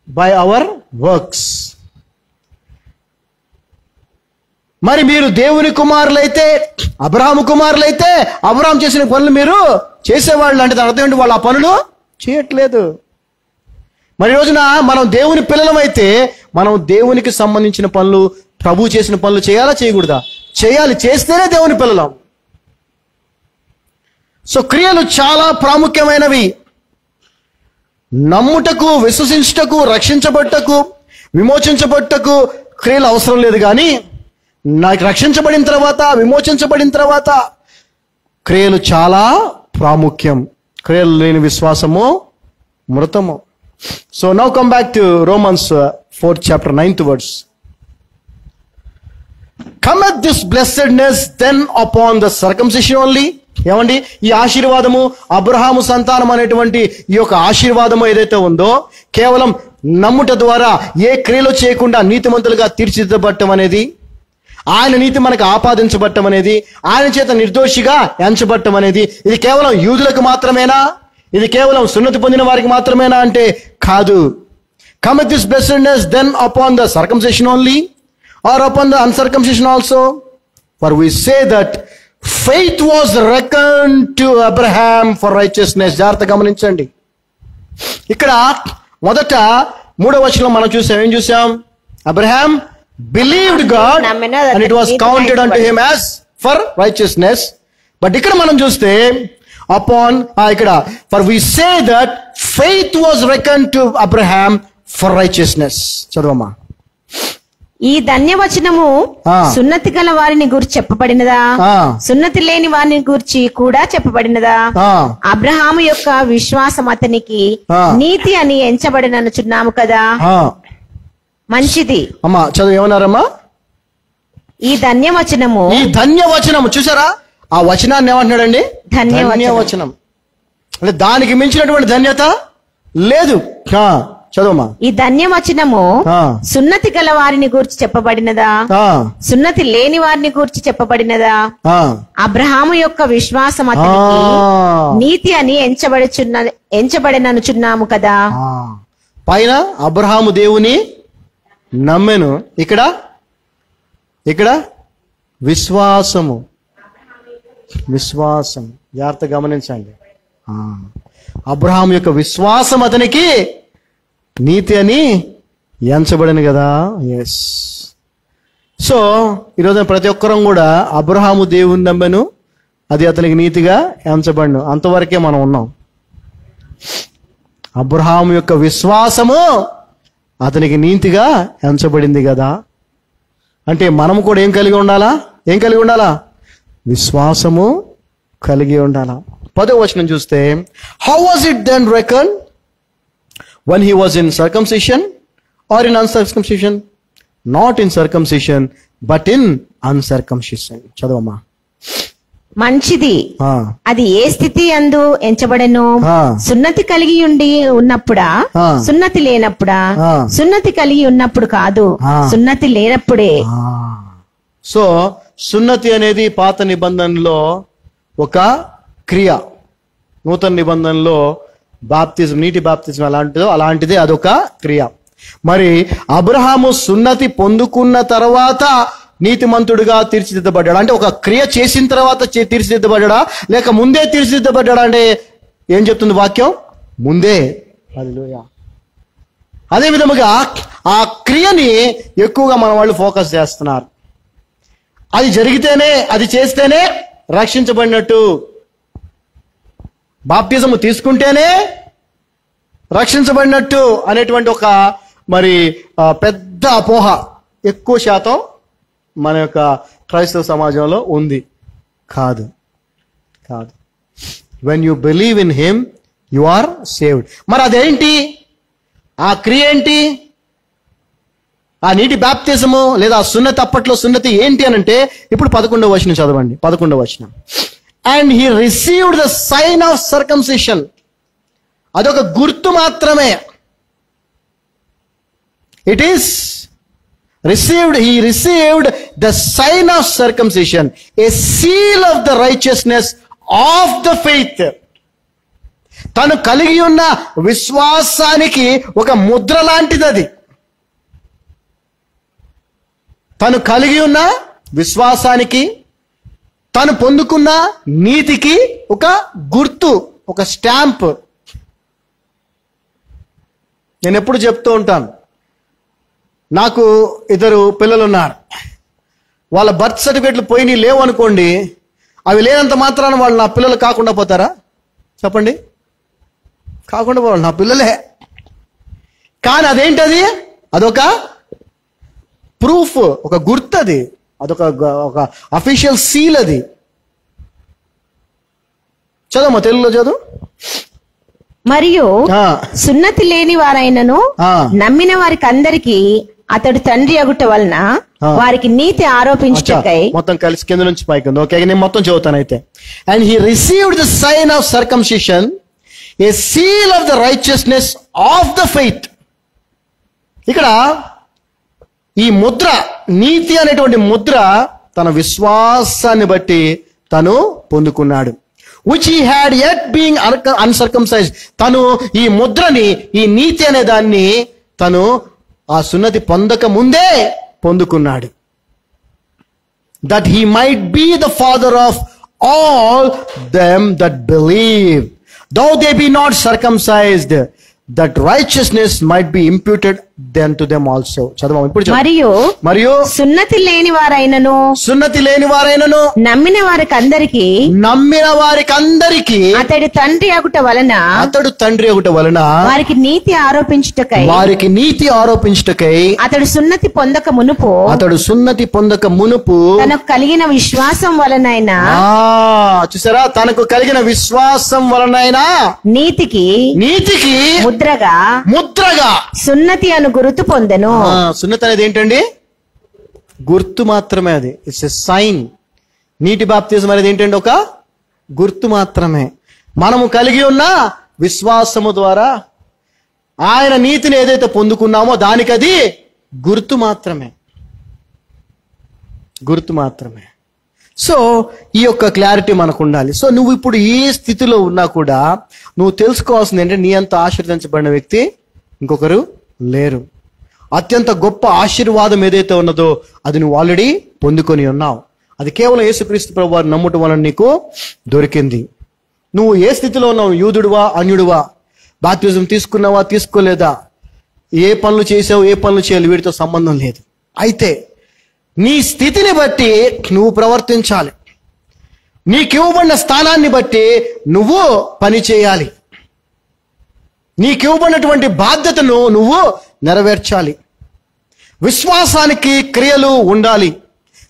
by our works. మరి మీరు దేవుని కుమారులైతే, అబ్రహాము కుమారులైతే, అబ్రహాం చేసిన పనులు మీరు చేసేవాళ్ళు అంటే దాని అర్థం ఏంటి? వాళ్ళు ఆ పనులు చేయట్లేదు. మరి రోజున మనం దేవుని పిల్లలమైతే మనం దేవునికి సంబంధించిన పనులు, ప్రభు చేసిన పనులు చేయాలా చేయకూడదా? చేయాలి. చేస్తేనే దేవుని పిల్లలం. సో క్రియలు చాలా ప్రాముఖ్యమైనవి. నమ్ముటకు, విశ్వసించుటకు, రక్షించబట్టకు, విమోచించబట్టకు క్రియలు అవసరం లేదు. కానీ నాకు రక్షించబడిన తర్వాత, విమోచించబడిన తర్వాత క్రియలు చాలా ప్రాముఖ్యం. క్రియలు లేని విశ్వాసము మృతము. So now come back to Romans 4th chapter 9th verse. Cometh this blessedness then upon the circumcision only? ఏమండి, ఈ ఆశీర్వాదము, అబ్రహాము సంతానం అనేటువంటి ఈ యొక్క ఆశీర్వాదము ఏదైతే ఉందో, కేవలం నమ్ముట ద్వారా ఏ క్రియలు చేయకుండా నీతిమంతులుగా తీర్చిదిద్దబడటం అనేది, ఆయన నీతి మనకు ఆపాదించబడటం అనేది, ఆయన చేత నిర్దోషిగా ఎంచబడటం అనేది, ఇది కేవలం యూదులకు మాత్రమేనా? ఇది కేవలం సున్నతి పొందిన వారికి మాత్రమేనా అంటే కాదు. Cometh this blessedness then upon the circumcision only, or upon the uncircumcision also? For we say that faith was reckoned to Abraham for righteousness. జాగ్రత్త గమనించండి. ఇక్కడ మొదట 3వ వచనంలో మనం చూసాం. ఏం చూసాం? అబ్రహాం బిలీవ్డ్ గాడ్ నమ్మెను, అండ్ ఇట్ వాస్ నీతిగా కౌంటెడ్ అంటు ఎంచబడెను. Him as for righteousness. But ఇక్కడ మనం చూస్తే అపాన్ ఇక్కడ for we say that faith was reckon to Abraham for righteousness. చదవమ్మా. ఈ ధన్యవచనము ఆ. సున్నతి గల వారిని గురించి చెప్పబడినదా, ఆ. సున్నతి లేని వారిని గురించి కూడా చెప్పబడినదా? ఆ. అబ్రహాము యొక్క విశ్వాసం అతనికి ఆ. నీతి అని ఎంచబడిననుచున్నాము కదా. ఆ. మంచిది. అమ్మా చదువు, ఏమన్నారమ్మా? ఈ ధన్యవచనము ఈ ధన్యవచనం చూసారా, ఆ వచనాన్ని ఏమంటున్నాడండి? ధన్యవచనం. ధన్యవచనం. అంటే దానికి మించినటువంటి ధన్యత లేదు. చదువమ్మా. ఈ ధన్యవచనము ఆ. సున్నతి గల వారిని గురించి చెప్పబడినదా, ఆ. సున్నతి లేని వారిని గురించి చెప్పబడినదా? ఆ. అబ్రహాము యొక్క విశ్వాసం అతనికి ఆ. నీతి అని ఎంచబడిననుచున్నాము కదా. ఆ. పైన అబ్రహాము దేవుని నమ్మెను, ఇక్కడ ఇక్కడ విశ్వాసము. విశ్వాసం జాగ్రత్త గమనించండి. అబ్రహాం యొక్క విశ్వాసం అతనికి నీతి అని ఎంచబడిన కదా. ఎస్. సో ఈరోజు ప్రతి ఒక్కరం కూడా అబ్రహాము దేవుని నమ్మెను, అది అతనికి నీతిగా ఎంచబడిను. అంతవరకే మనం ఉన్నాం. అబ్రహాము యొక్క విశ్వాసము అతనికి నీతిగా ఎంచబడింది కదా. అంటే మనము కూడా ఏం కలిగి ఉండాలా? ఏం కలిగి ఉండాలా? విశ్వాసము కలిగి ఉండాలా. 10వ వచనం చూస్తే, how was it then reckoned when he was in circumcision or in uncircumcision? Not in circumcision but in uncircumcision. చదవమ్మా. మంచిది. అది ఏ స్థితి అందు ఎంచబడెను? సున్నతి కలిగి ఉండి ఉన్నప్పుడా, సున్నతి లేనప్పుడా? సున్నతి కలిగి ఉన్నప్పుడు కాదు, సున్నతి లేనప్పుడే. సో సున్నతి అనేది పాత నిబంధనలో ఒక క్రియ, నూతన నిబంధనలో బాప్తిజం, నీటి బాప్తిజం అలాంటిదే అదొక క్రియ. మరి అబ్రహాము సున్నతి పొందుకున్న తర్వాత నీతిమంతుడిగా తీర్చిదిద్దబడ్డాడు. అంటే ఒక క్రియ చేసిన తర్వాత తీర్చిదిద్దబడ్డా, లేక ముందే తీర్చిదిద్దబడ్డా? అంటే ఏం చెప్తుంది వాక్యం? ముందే. హల్లెలూయా. అదే విధముగా ఆ క్రియని ఎక్కువగా మన వాళ్ళు ఫోకస్ చేస్తున్నారు. అది జరిగితేనే, అది చేస్తేనే రక్షించబడినట్టు, బాప్తిజము తీసుకుంటేనే రక్షించబడినట్టు అనేటువంటి ఒక మరి పెద్ద అపోహ ఎక్కువ శాతం మన యొక్క క్రైస్తవ సమాజంలో ఉంది. కాదు, కాదు. When you believe in him you are saved. మరి అదేంటి? ఆ క్రియ ఏంటి? ఆ నీటి బాప్తిజము లేదా సున్నతి, అప్పట్లో సున్నతి ఏంటి అని అంటే, ఇప్పుడు 11వ వచనం చదవండి. 11వ వచనం. And he received the sign of circumcision. అదొక గుర్తు మాత్రమే. It is received, he received the sign of circumcision, a seal of the righteousness of the faith. తను కలిగి ఉన్న విశ్వాసానికి ఒక ముద్ర లాంటిది అది. తను కలిగి ఉన్న విశ్వాసానికి, తను పొందుకున్న నీతికి ఒక గుర్తు, ఒక స్టాంప్. నేను ఎప్పుడు చెప్తూ ఉంటాను, నాకు 2 పిల్లలు ఉన్నారు. వాళ్ళ బర్త్ సర్టిఫికెట్లు పోయి లేవు అనుకోండి, అవి లేనంత మాత్రాన వాళ్ళు నా పిల్లలు కాకుండా పోతారా? చెప్పండి. కాకుండా పోవాలి, నా పిల్లలే. కానీ అదేంటది? అదొక ప్రూఫ్, ఒక గుర్తు. అది అదొక అఫీషియల్ సీల్. అది చదవమ్మా, తెలుగులో చదువు. మరియు సున్నతి లేని వారైనను నమ్మిన వారికి అందరికి అతడు తండ్రి అగుట వలన వారికి నీతి ఆరోపించుటకై. మొత్తం కలిసి కింద నుంచి పైకి ఉంది. ఓకే, నేను మొత్తం చదువుతాను అయితే. And he received the sign of circumcision, a seal of the righteousness of the faith. ఇక్కడ ఈ ముద్ర, నీతి అనేటువంటి ముద్ర తన విశ్వాసాన్ని బట్టి తను పొందుకున్నాడు. which he had yet being uncircumcised. తను ఈ ముద్రని, ఈ నీతి అనే దాన్ని తను ఆ సున్నతి పొందక ముందే పొందుకున్నాడు. that he might be the father of all them that believe, though they be not circumcised, that righteousness might be imputed then to them also. చదవం ఇప్పుడు. మరియు సున్నతి లేని వారైనను నమ్మిన వారికి అందరికి అతడు తండ్రి అగుట వలన వారికి నీతి ఆరోపించుటకై అతడు సున్నతి పొందక మునుపు తనకు కలిగిన విశ్వాసం వలనైనా, చూసారా, తనకు కలిగిన విశ్వాసం వలనైనా నీతికి ముద్రగా సున్నతి అను గుర్తు పొందెను. సున్నతి అనేది ఏంటండి? గుర్తు మాత్రమే. అది ఇట్స్ ఎ సైన్. నీటి బాప్తిజం అనేది ఏంటండి? ఒక గుర్తు మాత్రమే. మనము కలిగి ఉన్న విశ్వాసము ద్వారా ఆయన నీతిని ఏదైతే పొందుకున్నామో దానికి అది గుర్తు మాత్రమే. సో ఈ యొక్క క్లారిటీ మనకు ఉండాలి. సో నువ్వు ఇప్పుడు ఏ స్థితిలో ఉన్నా కూడా నువ్వు తెలుసుకోవాల్సింది ఏంటంటే, నీ అంత ఆశీర్వదించబడిన వ్యక్తి ఇంకొకరు లేరు. అత్యంత గొప్ప ఆశీర్వాదం ఏదైతే ఉన్నదో అది నువ్వు ఆల్రెడీ పొందుకొని ఉన్నావు. అది కేవలం యేసుక్రీస్తు ప్రభువారిని నమ్మటం వలన నీకు దొరికింది. నువ్వు ఏ స్థితిలో ఉన్నావు? యూదుడువా, అన్యుడువా, బాప్తిజం తీసుకున్నావా, తీసుకోలేదా, ఏ పనులు చేసావు, ఏ పనులు చేయాలి, వీటితో సంబంధం లేదు. అయితే నీ స్థితిని బట్టి నువ్వు ప్రవర్తించాలి. నీకు ఇవ్వబడిన స్థానాన్ని బట్టి నువ్వు పని చేయాలి. నీకు ఇవ్వబడినటువంటి బాధ్యతను నువ్వు నెరవేర్చాలి. విశ్వాసానికి క్రియలు ఉండాలి.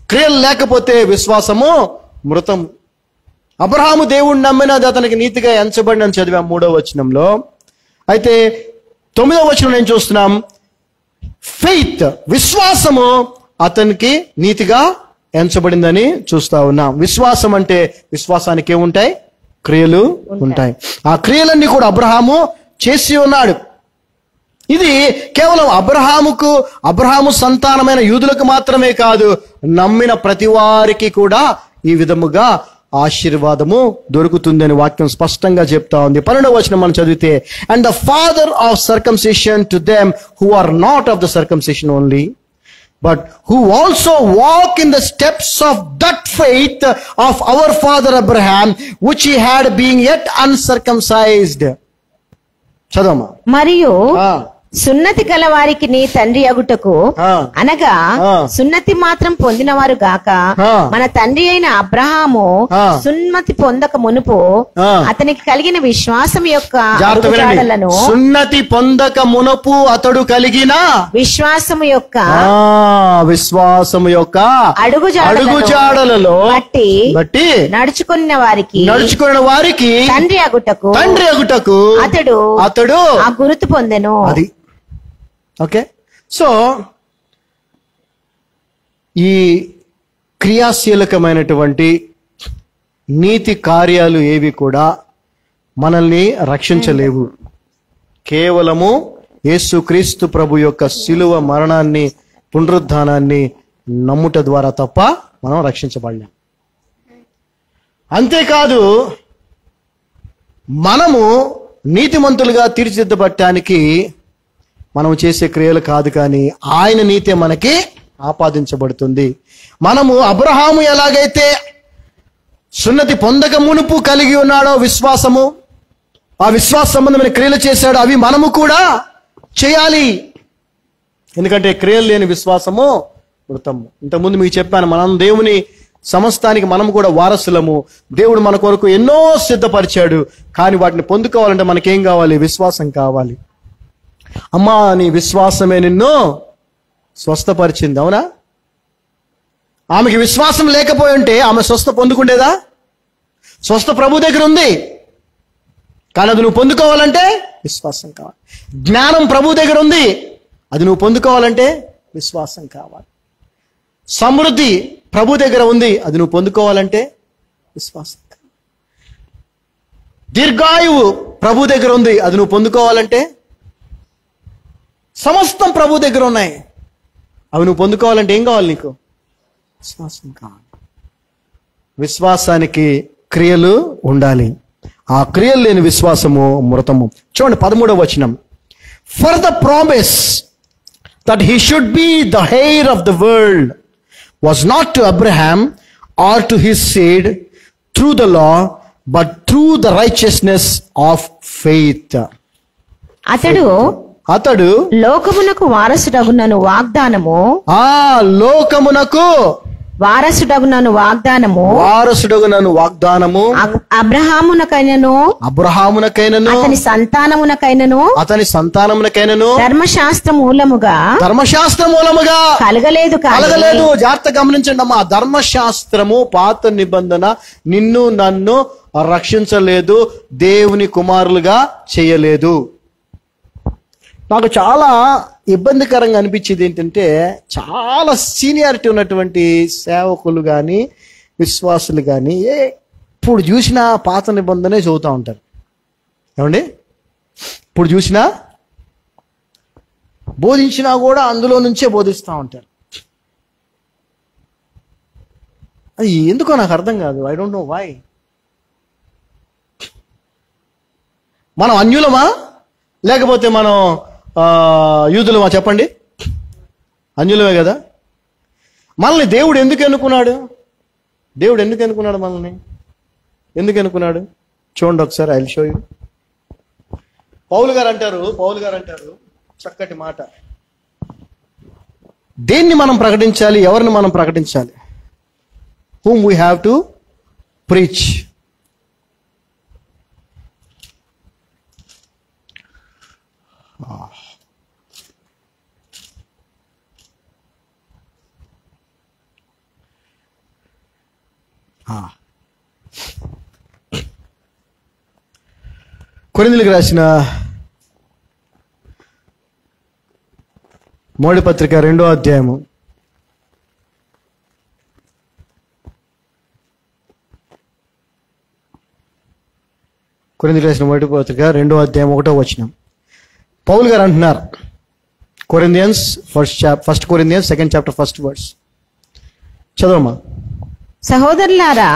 క్రియలు లేకపోతే విశ్వాసము మృతం. అబ్రహాము దేవుణ్ణి నమ్మినది అతనికి నీతిగా ఎంచబడిన అని చదివాం 3వ వచనంలో. అయితే 9వ వచనం నేను చూస్తున్నాం, ఫెయిత్, విశ్వాసము అతనికి నీతిగా ఎంచబడిందని చూస్తా ఉన్నాం. విశ్వాసం అంటే విశ్వాసానికి ఏముంటాయి? క్రియలు ఉంటాయి. ఆ క్రియలన్నీ కూడా అబ్రహాము చేసి ఉన్నాడు. ఇది కేవలం అబ్రహాము సంతానమైన యూదులకు మాత్రమే కాదు, నమ్మిన ప్రతి వారికి కూడా ఈ విధముగా ఆశీర్వాదము దొరుకుతుందని వాక్యం స్పష్టంగా చెప్తా ఉంది. 12వ వచనం మనం చదివితే, and the father of circumcision to them who are not of the circumcision only, but who also walk in the steps of that faith of our father Abraham, which he had being yet uncircumcised. చదవమ్మా. మరియు సున్నతి గల వారికి నీ తండ్రి అగుటకు, అనగా సున్నతి మాత్రం పొందిన వారు గాక, మన తండ్రి అయిన అబ్రహాము సున్నతి పొందక మునుపు అతనికి కలిగిన విశ్వాసం యొక్క అడుగుజాడలను, సున్నతి పొందక మునుపు అతడు కలిగిన విశ్వాసము యొక్క అడుగుజాడలలో బట్టి నడుచుకున్న వారికి తండ్రి అగుటకు అతడు ఆ గుర్తు పొందెను. అది ఓకే. సో ఈ క్రియాశీలకమైనటువంటి నీతి కార్యాలు ఏవి కూడా మనల్ని రక్షించలేవు. కేవలము యేసుక్రీస్తు ప్రభు యొక్క శిలువ మరణాన్ని, పునరుద్ధానాన్ని నమ్ముట ద్వారా తప్ప మనం రక్షించబడలేం. అంతేకాదు, మనము నీతిమంతులుగా తీర్చిదిద్దబడటానికి మనం చేసే క్రియలు కాదు, కానీ ఆయన నీతే మనకి ఆపాదించబడుతుంది. మనము అబ్రహాము ఎలాగైతే సున్నతి పొందక మునుపు కలిగి ఉన్నాడో విశ్వాసము, ఆ విశ్వాస సంబంధమైన క్రియలు చేశాడు, అవి మనము కూడా చేయాలి. ఎందుకంటే క్రియలు లేని విశ్వాసము మృతము. ఇంతకుముందు మీకు చెప్పాను, మనం దేవుని సమస్తానికి మనం కూడా వారసులము. దేవుడు మన కొరకు ఎన్నో సిద్ధపరిచాడు, కానీ వాటిని పొందుకోవాలంటే మనకేం కావాలి? విశ్వాసం కావాలి. అమ్మా, నీ విశ్వాసమే నిన్ను స్వస్థపరిచింది. అవునా? ఆమెకి విశ్వాసం లేకపోయి ఉంటే ఆమె స్వస్థ పొందుకుండేదా? స్వస్థ ప్రభు దగ్గర ఉంది, కానీ అది నువ్వు పొందుకోవాలంటే విశ్వాసం కావాలి. జ్ఞానం ప్రభు దగ్గర ఉంది, అది నువ్వు పొందుకోవాలంటే విశ్వాసం కావాలి. సమృద్ధి ప్రభు దగ్గర ఉంది, అది నువ్వు పొందుకోవాలంటే విశ్వాసం కావాలి. దీర్ఘాయువు ప్రభు దగ్గర ఉంది, అది నువ్వు పొందుకోవాలంటే, సమస్తం ప్రభు దగ్గర ఉన్నాయి, అవి నువ్వు పొందుకోవాలంటే ఏం కావాలి? నీకు విశ్వాసం కావాలి. విశ్వాసానికి క్రియలు ఉండాలి. ఆ క్రియలు లేని విశ్వాసము మృతము. చూడండి 13వ వచనం, for the promise that he should be the hair of the world was not to Abraham or to his seed through the law, but through the righteousness of faith. అతడు అతడు లోకమునకు వారసుడగునను వాగ్దానము వారసుడగునను వాగ్దానము అబ్రహామునకైనను అతని సంతానమునకైనను ధర్మశాస్త్ర మూలముగా కలగలేదు. జాగ్రత్త గమనించండి అమ్మా. ధర్మశాస్త్రము పాత నిబంధన నిన్ను నన్ను రక్షించలేదు, దేవుని కుమారులుగా చేయలేదు. నాకు చాలా ఇబ్బందికరంగా అనిపించేది ఏంటంటే, చాలా సీనియారిటీ ఉన్నటువంటి సేవకులు కానీ విశ్వాసులు కానీ ఇప్పుడు చూసినా పాత నిబంధనే చదువుతూ ఉంటారు. ఏమండి, ఇప్పుడు చూసినా బోధించినా కూడా అందులో నుంచే బోధిస్తూ ఉంటారు. అది ఎందుకో నాకు అర్థం కాదు. I don't know why. మనం అన్యులమా లేకపోతే మనం యూదులమా? చెప్పండి. అన్యులమే కదా. మనల్ని దేవుడు ఎందుకు ఎన్నుకున్నాడు? మనల్ని ఎందుకు ఎన్నుకున్నాడు? చూడండి ఒకసారి. I will show you. పౌలు గారు అంటారు చక్కటి మాట. దేన్ని మనం ప్రకటించాలి? ఎవరిని మనం ప్రకటించాలి? whom we have to preach. కొరింథీయులకు రాసిన మొదటి పత్రిక 2వ అధ్యాయము కొరింథీయులకు రాసిన మొదటి పత్రిక 2వ అధ్యాయం 1వ వచనం. పౌలు గారు అంటున్నారు, Corinthians first Corinthians 2nd chapter 1st verse. చదవమ్మా. సహోదరులారా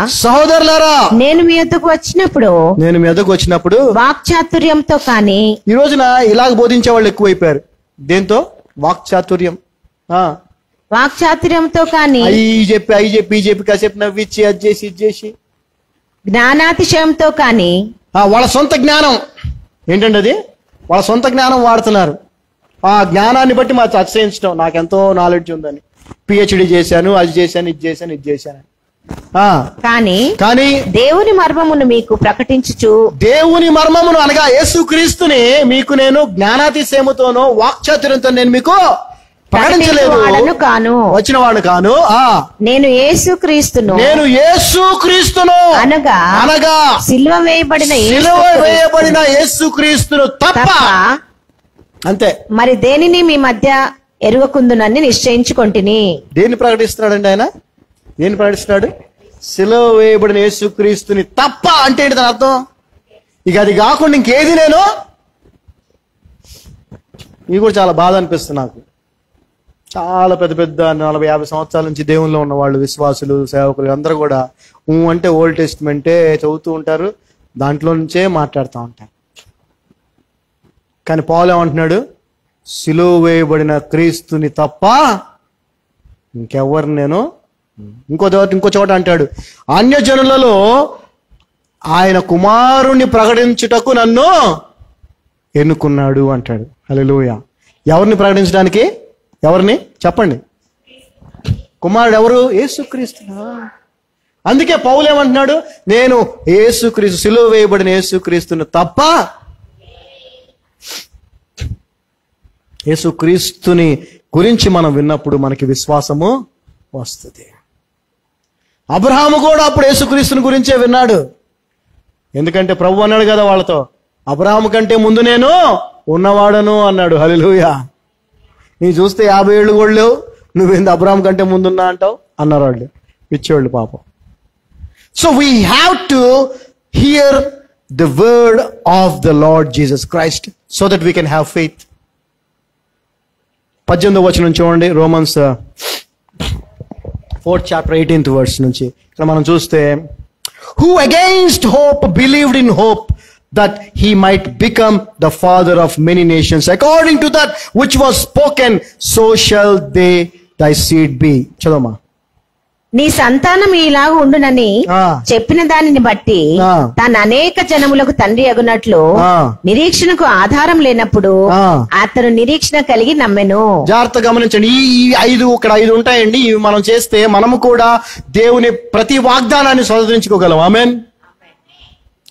నేను మీ యొద్దకు వచ్చినప్పుడు వాక్చాతుర్యంతో కానీ. ఈ రోజున ఇలాగ బోధించే వాళ్ళు ఎక్కువైపోయారు. దేంతో? వాక్చాతుర్యంతో కానీ, అయి చెప్పి కాసేపు నవ్విచ్చి అది చేసి ఇది చేసి, జ్ఞానాతిశయంతో కానీ. వాళ్ళ సొంత జ్ఞానం ఏంటండి? అది వాళ్ళ సొంత జ్ఞానం వాడుతున్నారు. ఆ జ్ఞానాన్ని బట్టి మా అతిశయించడం, నాకెంతో నాలెడ్జ్ ఉందని, పిహెచ్డి చేశాను, అది చేశాను, ఇది చేశాను. కానీ దేవుని మర్మమును మీకు ప్రకటించుచు, దేవుని మర్మమును అనగా యేసుక్రీస్తుని మీకు నేను జ్ఞానాతిశయముతోనూ వాక్చాతుర్యంతో నేను మీకు ప్రకటించలేదు, వచ్చిన వాడు కాను. నేను యేసుక్రీస్తును అనగా సిలువ వేయబడిన యేసుక్రీస్తును తప్ప అంతే. మరి దేనిని మీ మధ్య ఎరుగకుందునని నిశ్చయించుకొంటిని. దేన్ని ప్రకటిస్తున్నాడండి ఆయన? దేన్ని ప్రకటిస్తున్నాడు? సిలువ వేయబడిన యేసుక్రీస్తుని తప్ప. అంటే ఏంటి దాని అర్థం? ఇక అది కాకుండా ఇంకేది నేను. ఇది కూడా చాలా బాధ అనిపిస్తుంది నాకు. చాలా పెద్ద 40-50 సంవత్సరాల నుంచి దేవుల్లో ఉన్న వాళ్ళు, విశ్వాసులు, సేవకులు అందరూ కూడా అంటే ఓల్డ్ టెస్ట్మెంటే చదువుతూ ఉంటారు, దాంట్లో నుంచే మాట్లాడుతూ ఉంటారు. కానీ పౌలు ఏమంటున్నాడు? సిలువ వేయబడిన క్రీస్తుని తప్ప ఇంకెవరు నేను. ఇంకో చోట అంటాడు, అన్యజనులలో ఆయన కుమారుణ్ణి ప్రకటించుటకు నన్ను ఎన్నుకున్నాడు అంటాడు. హల్లెలూయా. ఎవరిని ప్రకటించడానికి? ఎవరిని చెప్పండి? కుమారుడు ఎవరు? యేసుక్రీస్తు. అందుకే పౌలు ఏమంటున్నాడు? నేను యేసుక్రీస్తు, సిలువ వేయబడిన యేసుక్రీస్తును తప్ప. యేసుక్రీస్తుని గురించి మనం విన్నప్పుడు మనకి విశ్వాసము వస్తుంది. అబ్రహాము కూడా అప్పుడు యేసుక్రీస్తుని గురించే విన్నాడు. ఎందుకంటే ప్రభు అన్నాడు కదా వాళ్ళతో, అబ్రహాము కంటే ముందు నేను ఉన్నవాడను అన్నాడు. హల్లెలూయా. నీ చూస్తే 50 ఏళ్ళు కూడా లేవు, నువ్వేంది అబ్రహాం కంటే ముందున్నా అంటావు అన్నారు వాళ్ళు, పిచ్చోళ్ళు పాపం. So we have to hear the word of the Lord Jesus Christ so that we can have faith. 18వ వచనం చూడండి, Romans 4th chapter 18th verse నుంచి. ఇక్కడ మనం చూస్తే, who against hope believed in hope that he might become the father of many nations, according to that which was spoken, so shall they thy seed be. చదవమా. నీ సంతానం ఇలాగ ఉండునని చెప్పిన దానిని బట్టి తాను అనేక జనములకు తండ్రి అగునట్లు నిరీక్షణకు ఆధారం లేనప్పుడు అతను నిరీక్షణ కలిగి నమ్మెను. జాగ్రత్త గమనించండి. ఈ 5 ఉంటాయండి. ఇవి మనం చేస్తే మనము కూడా దేవుని ప్రతి వాగ్దానాన్ని స్వతంత్రించుకోగలం. ఆమేన్.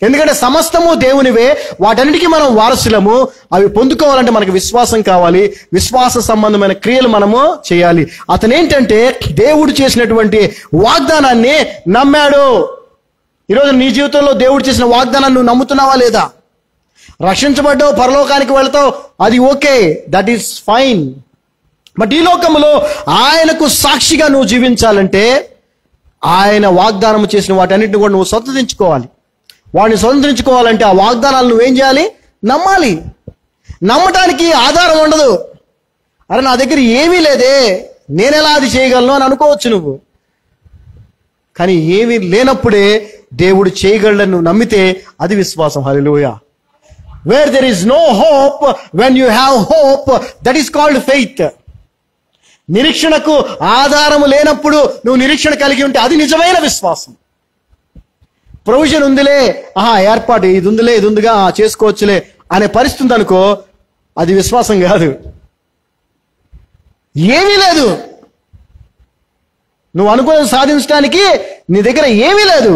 ఎందుకంటే సమస్తము దేవునివే, వాటన్నిటికీ మనం వారసులము. అవి పొందుకోవాలంటే మనకు విశ్వాసం కావాలి. విశ్వాస సంబంధమైన క్రియలు మనము చేయాలి. అతను ఏంటంటే దేవుడు చేసినటువంటి వాగ్దానాన్ని నమ్మాడు. ఈరోజు నీ జీవితంలో దేవుడు చేసిన వాగ్దానాన్ని నువ్వు నమ్ముతున్నావా లేదా? రక్షించబడ్డావు, పరలోకానికి వెళ్తావు, అది okay, that is fine. But ఈ లోకంలో ఆయనకు సాక్షిగా నువ్వు జీవించాలంటే ఆయన వాగ్దానం చేసిన వాటన్నిటిని కూడా నువ్వు స్వతంత్రించుకోవాలి. వాడిని స్వతంత్రించుకోవాలంటే ఆ వాగ్దానాలు నువ్వేం చేయాలి? నమ్మాలి. నమ్మటానికి ఆధారం ఉండదు. అరే నా దగ్గర ఏమీ లేదే, నేనెలా అది చేయగలను అని అనుకోవచ్చు నువ్వు. కానీ ఏమీ లేనప్పుడే దేవుడు చేయగలడని నువ్వు నమ్మితే అది విశ్వాసం. హల్లెలూయా. Where there is no hope, when you have hope, that is called faith. నిరీక్షణకు ఆధారము లేనప్పుడు నువ్వు నిరీక్షణ కలిగి ఉంటే అది నిజమైన విశ్వాసం. ప్రొవిజన్ ఉందిలే, ఏర్పాటు ఇది ఉందిలే, ఇది ఉందిగా చేసుకోవచ్చులే అనే పరిస్థితి అనుకో, అది విశ్వాసం కాదు. ఏమీ లేదు, నువ్వు అనుకున్నది సాధించడానికి నీ దగ్గర ఏమీ లేదు,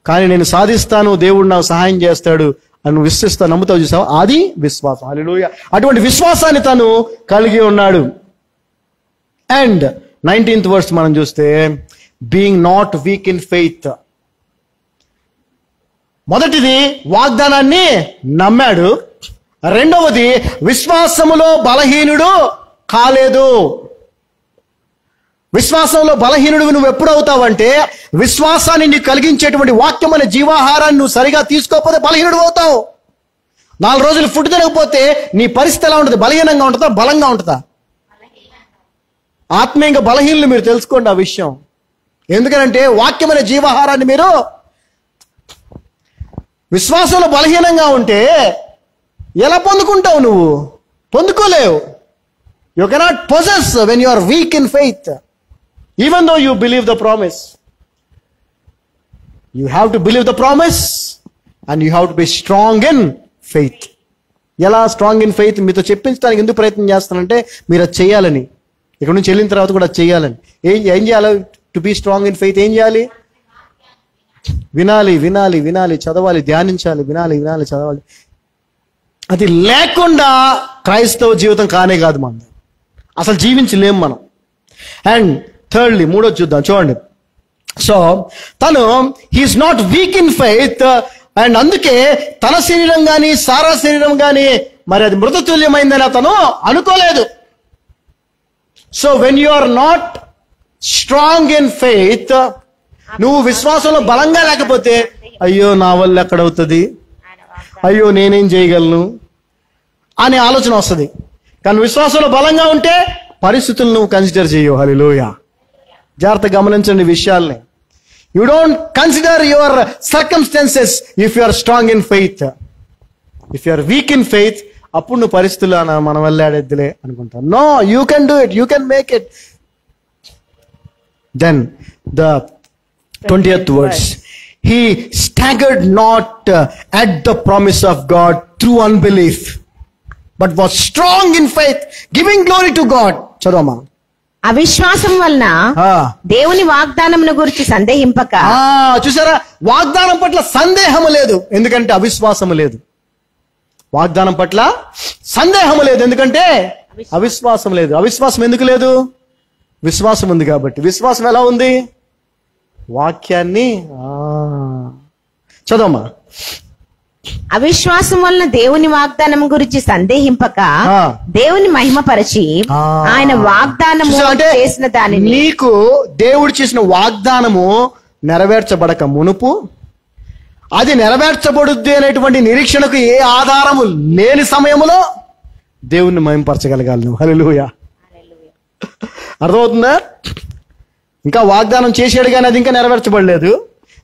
కానీ నేను సాధిస్తాను, దేవుడు నాకు సహాయం చేస్తాడు అని నువ్వు విశ్వసిస్తా, నమ్ముతావు. చూసావు, అది విశ్వాసం. హల్లెలూయా. అటువంటి విశ్వాసాన్ని తను కలిగి ఉన్నాడు. అండ్ 19th verse మనం చూస్తే, being not weak in faith. మొదటిది వాగ్దానాన్ని నమ్మాడు. రెండవది విశ్వాసములో బలహీనుడు కాలేదు. విశ్వాసంలో బలహీనుడు నువ్వు ఎప్పుడు అవుతావంటే, విశ్వాసాన్ని నీకు కలిగించేటువంటి వాక్యం అనే జీవాహారాన్ని నువ్వు సరిగా తీసుకోకపోతే బలహీనుడు అవుతావు. 4 రోజులు ఫుడ్ తినకపోతే నీ పరిస్థితి ఎలా ఉంటుంది? బలహీనంగా ఉంటుందా, బలంగా ఉంటుందా? ఆత్మీయంగా బలహీనులు మీరు తెలుసుకోండి ఆ విషయం. ఎందుకంటే వాక్యం అనే జీవాహారాన్ని మీరు విశ్వాసంలో బలహీనంగా ఉంటే ఎలా పొందుకుంటావు? నువ్వు పొందుకోలేవు. You cannot possess when you are weak in faith, even though you believe the promise. You have to believe the promise and you have to be strong in faith. ఎలా స్ట్రాంగ్ ఇన్ ఫెయిత్ మీతో చెప్పించడానికి ఎందుకు ప్రయత్నం చేస్తానంటే, మీరు అది చేయాలని, ఇక్కడ నుంచి వెళ్ళిన తర్వాత కూడా అది చేయాలని. ఏం చేయాలి? To be strong in faith ఏం చేయాలి? వినాలి, వినాలి, వినాలి, చదవాలి, ధ్యానించాలి, వినాలి, వినాలి, చదవాలి. అది లేకుండా క్రైస్తవ జీవితం కానే కాదు మనం, అసలు జీవించలేం మనం. అండ్ థర్డ్లీ, మూడోది చూద్దాం, చూడండి. సో తను he is not weak in faith, and అందుకే తన శరీరం కానీ సారా శరీరం కానీ మరి అది మృతతుల్యమైందని అతను అనుకోలేదు. So when you are not strong in faith, నువ్వు విశ్వాసంలో బలంగా లేకపోతే, అయ్యో నా వల్ల ఎక్కడవుతుంది, అయ్యో నేనేం చేయగలను అనే ఆలోచన వస్తుంది. కానీ విశ్వాసంలో బలంగా ఉంటే పరిస్థితులను నువ్వు కన్సిడర్ చేయవు. హల్లెలూయా. జాగ్రత్త గమనించండి విషయాల్ని. You don't consider your circumstances if you are strong in faith. If you are weak in faith, అప్పుడు నువ్వు పరిస్థితులు మనం వెళ్ళాడేద్దులే అనుకుంటావు. No, you can do it, you can make it. Then the 20th verse, he staggered not at the promise of God through unbelief, but was strong in faith, giving glory to God. చదవమా. అవిశ్వాసం వలన దేవుని వాగ్దానమును గురించి సందేహింపక. చూసారా, వాగ్దానం పట్ల సందేహము లేదు, ఎందుకంటే అవిశ్వాసము లేదు. వాగ్దానం పట్ల సందేహము లేదు, ఎందుకంటే అవిశ్వాసం లేదు. అవిశ్వాసం ఎందుకు లేదు? విశ్వాసం ఉంది కాబట్టి. విశ్వాసం ఎలా ఉంది? వాక్యాన్ని చదవమా. అవిశ్వాసం వలన దేవుని వాగ్దానం గురించి సందేహింపక దేవుని మహిమపరచి ఆయన వాగ్దానము చేసిన దానిని, నీకు దేవుడు చేసిన వాగ్దానము నెరవేర్చబడక మునుపు అది నెరవేర్చబడుద్ది అనేటువంటి నిరీక్షణకు ఏ ఆధారము లేని సమయంలో దేవుణ్ణి మహిమపరచగలగాలి నువ్వు. హల్లెలూయా. అర్థమవుతుందా? ఇంకా వాగ్దానం చేసాడు కానీ అది ఇంకా నెరవేర్చబడలేదు.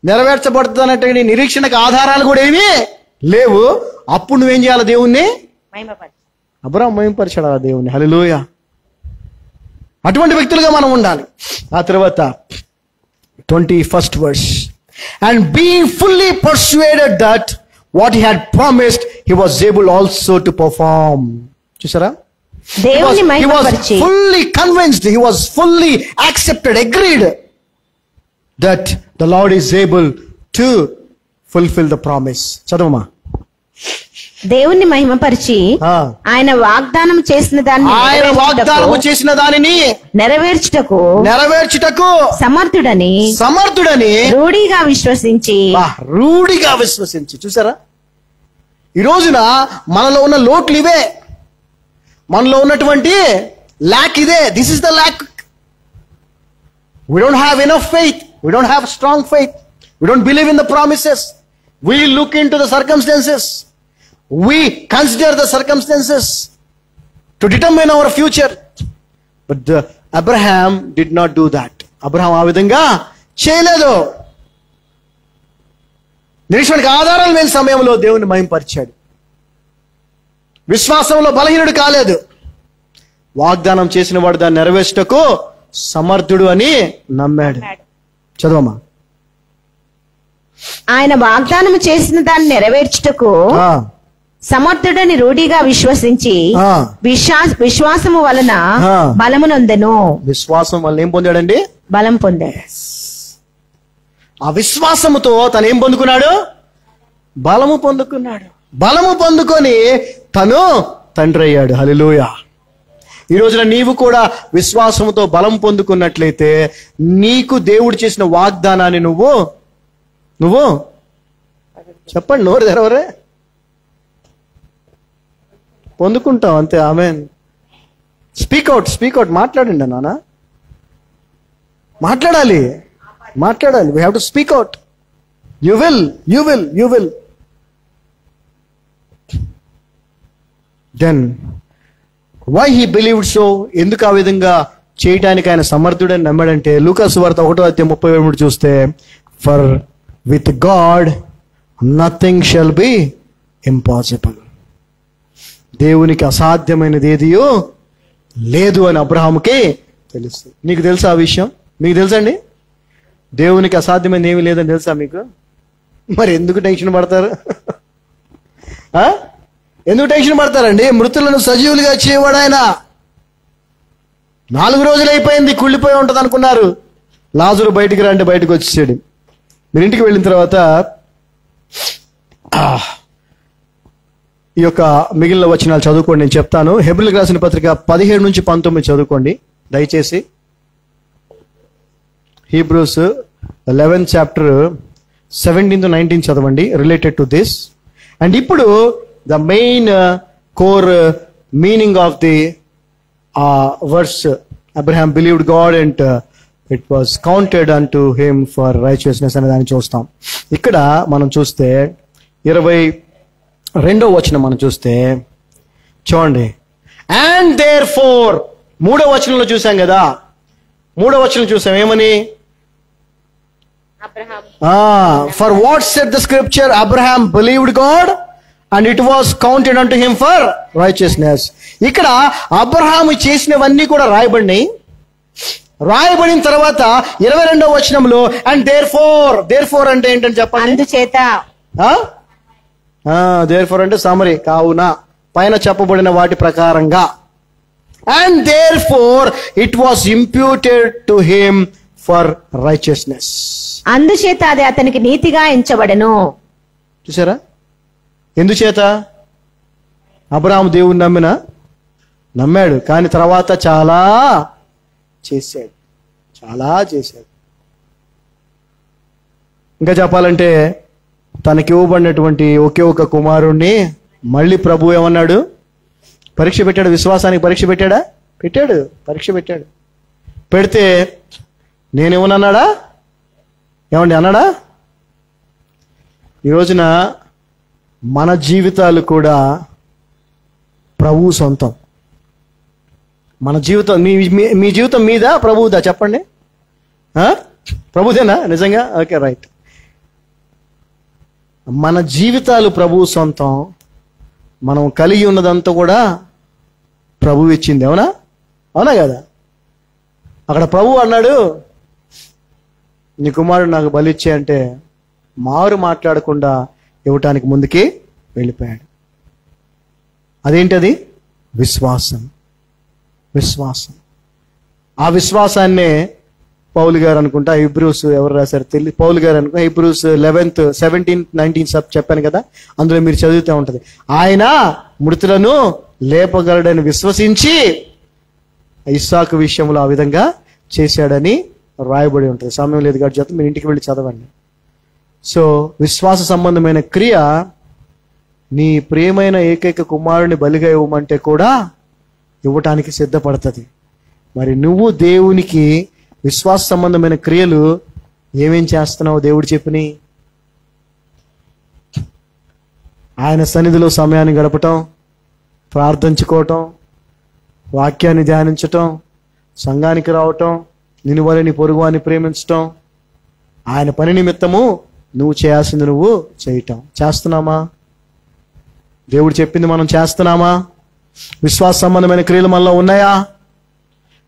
నెరవేర్చబడుతుంది అనేటువంటి నిరీక్షణకు ఆధారాలు కూడా ఏమీ లేవు. అప్పుడు నువ్వేం చేయాలి? దేవుణ్ణి అబ్రాహాము మహిమపరిచాడు ఆ దేవుణ్ణి. హల్లెలూయా. అటువంటి వ్యక్తులుగా మనం ఉండాలి. ఆ తర్వాత 21st verse. And being fully persuaded that what he had promised, he was able also to perform. చూసారా? దేవుని He was మహిమపరిచి fully convinced, he was fully accepted, agreed that the Lord is able to fulfill the promise. చదవమా. దేవుని మహిమపరిచి ఆయన వాగ్దానం చేసిన దానిని నెరవేర్చుటకు సమర్థుడని రూఢిగా విశ్వసించి చూసారా? ఈ రోజున మనలో ఉన్న లోట్లు ఇవే, మనలో ఉన్నటువంటి ల్యాక్ ఇదే. This is the lack. We don't have enough faith. We don't have strong faith. We don't believe in the promises. We look into the circumstances. We consider the circumstances to determine our future. But Abraham did not do that. Abraham ఆ విధంగా చేయలేదు. నిరీక్షణకు ఆధారాలు లేని సమయంలో దేవుని మహిమపరిచాడు. విశ్వాసంలో బలహీనుడు కాలేదు. వాగ్దానం చేసిన వాడు దాన్ని నెరవేర్చుటకు సమర్థుడు అని నమ్మాడు. చదవమ్మా. ఆయన వాగ్దానం చేసిన దాన్ని నెరవేర్చుటకు సమర్థుడని రూఢిగా విశ్వసించి విశ్వాసము వలన బలమునొందెను. విశ్వాసం వలన ఏం పొందాడండి? బలం పొందాడు. ఆ విశ్వాసముతో తను ఏం పొందుకున్నాడు? బలము పొందుకున్నాడు. బలము పొందుకొని తను తండ్రి అయ్యాడు. హల్లెలూయా. ఈ రోజున నీవు కూడా విశ్వాసముతో బలం పొందుకున్నట్లయితే నీకు దేవుడు చేసిన వాగ్దానాన్ని నువ్వు చెప్పండి, నోరు తెరవరే, పొందుకుంటావు అంతే. ఆమేన్. స్పీక్ అవుట్ మాట్లాడండి నాన్న, మాట్లాడాలి. We have to speak out. You will. Then why he believed so, ఎందుకు ఆ విధంగా చేయటానికి ఆయన సమర్థుడని నమ్మాడంటే లూకాసు వార్త 1:33 చూస్తే, for with God nothing shall be impossible. దేవునికి అసాధ్యమైనది ఏదియో లేదు అని అబ్రహాముకి తెలుసు. నీకు తెలుసా ఆ విషయం? మీకు తెలుసండి? దేవునికి అసాధ్యమైనది ఏమీ లేదని తెలుసా మీకు? మరి ఎందుకు టెన్షన్ పడతారు? ఎందుకు టెన్షన్ పడతారండి? మృతులను సజీవులుగా చేయవాడు ఆయన. 4 రోజులు అయిపోయింది, కుళ్ళిపోయి ఉంటుంది అనుకున్నారు. లాజరు బయటికి రండి, బయటకు వచ్చేసాడు. మీరు ఇంటికి వెళ్ళిన తర్వాత ఈ యొక్క మిగిలిన వచనాలు చదువుకోండి, నేను చెప్తాను. హెబ్రీయులకు రాసిన పత్రిక 17-19 చదువుకోండి దయచేసి. హీబ్రూస్ 11th chapter 17-19 చదవండి, రిలేటెడ్ టు దిస్. అండ్ ఇప్పుడు the main core meaning of the verse, Abraham believed God and it was counted unto him for righteousness అనే దాన్ని చూస్తాం. ఇక్కడ మనం చూస్తే 22వ వచనం మనం చూస్తే చూడండి. అండ్ దేర్ ఫోర్, 3వ వచనంలో చూసాం కదా, 3వ వచనం చూసాం ఏమని? For what said the scripture, Abraham believed God and it was counted unto him for righteousness. ఇక్కడ అబ్రహాము చేసినవన్నీ కూడా రాయబడిన తర్వాత 22వ వచనంలో అండ్ దేర్ ఫోర్ అంటే ఏంటని చెప్పండి. అందుచేత. దేర్ ఫోర్ అంటే సమరీ, కావున, పైన చెప్పబడిన వాటి ప్రకారంగా. And therefore it was imputed to him for righteousness. అందుచేత అది అతనికి నీతిగా ఎంచబడెను. చూసారా? ఎందుచేత? అబ్రహాము దేవుని నమ్మాడు, కానీ తర్వాత చాలా చేశాడు. ఇంకా చెప్పాలంటే తనకి ఇవ్వబడినటువంటి ఒకే ఒక కుమారుణ్ణి మళ్ళీ ప్రభు ఏమన్నాడు? పరీక్ష పెట్టాడు. విశ్వాసానికి పరీక్ష పెట్టాడా? పరీక్ష పెట్టాడు. పెడితే నేనేమన్నాడా? ఏమండి అన్నాడా? ఈ రోజున మన జీవితాలు కూడా ప్రభు సొంతం. మన జీవితం, మీ జీవితం మీద ప్రభువుదా? చెప్పండి. ప్రభుదేనా నిజంగా? Okay, right. మన జీవితాలు ప్రభువు సొంతం. మనం కలిగి ఉన్నదంతా కూడా ప్రభువు ఇచ్చింది. అవునా కదా? అక్కడ ప్రభువు అన్నాడు, నీ కుమారుడు నాకు బలిచ్చే అంటే మారు మాట్లాడకుండా ఇవ్వటానికి ముందుకి వెళ్ళిపోయాడు. అదేంటది? విశ్వాసం. విశ్వాసం. ఆ విశ్వాసాన్నే పౌలు గారు అనుకుంటా, హిబ్రూస్ ఎవరు రాశారు తెలియదు, పౌలు గారు అనుకుంటా, హిబ్రూస్ 11, 17, 19 చెప్పాను కదా, అందులో మీరు చదువుతూ ఉంటుంది. ఆయన మృతులను లేపగలడని విశ్వసించి ఇస్సాకు విషయంలో ఆ విధంగా చేశాడని రాయబడి ఉంటుంది. సమయం లేదు కాబట్టి చెప్తే మీరు ఇంటికి వెళ్ళి చదవండి. సో విశ్వాస సంబంధమైన క్రియ నీ ప్రియమైన ఏకైక కుమారుని బలిగా ఇవ్వమంటే కూడా ఇవ్వటానికి సిద్ధపడుతుంది. మరి నువ్వు దేవునికి విశ్వాస సంబంధమైన క్రియలు ఏమేం చేస్తున్నావు? దేవుడు చెప్పిని ఆయన సన్నిధిలో సమయాన్ని గడపటం, ప్రార్థించుకోవటం, వాక్యాన్ని ధ్యానించటం, సంఘానికి రావటం, నిన్ను వలె నీ పొరుగువాన్ని ప్రేమించటం, ఆయన పని నిమిత్తము నువ్వు చేయాల్సింది నువ్వు చేయటం. చేస్తున్నామా? దేవుడు చెప్పింది మనం చేస్తున్నామా? విశ్వాస సంబంధమైన క్రియలు మనలో ఉన్నాయా?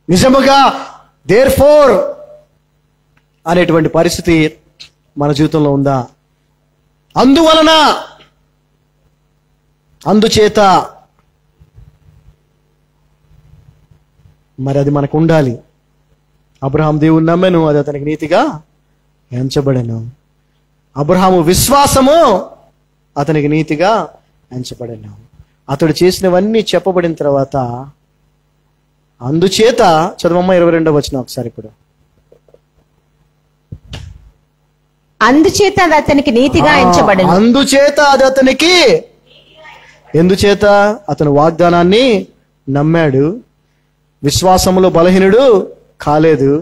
నిజముగా దేర్ఫోర్ అనేటువంటి పరిస్థితి మన జీవితంలో ఉందా? అందువలన, అందుచేత, మరి అది మనకు ఉండాలి. అబ్రహాం దేవుని నమ్మెను, అది అతనికి నీతిగా ఎంచబడెను. అబ్రహాము విశ్వాసము అతనికి నీతిగా ఎంచబడెను. అతడు చేసినవన్నీ చెప్పబడిన తర్వాత అందుచేత, చదవమ్మ 22వ వచనం ఒకసారి. ఇప్పుడు అందుచేత అది అతనికి నీతిగా ఎంచబడెను. అందుచేత అది అతనికి, ఎందుచేత? అతను వాగ్దానాన్ని నమ్మాడు, విశ్వాసములో బలహీనుడు కాలేదు,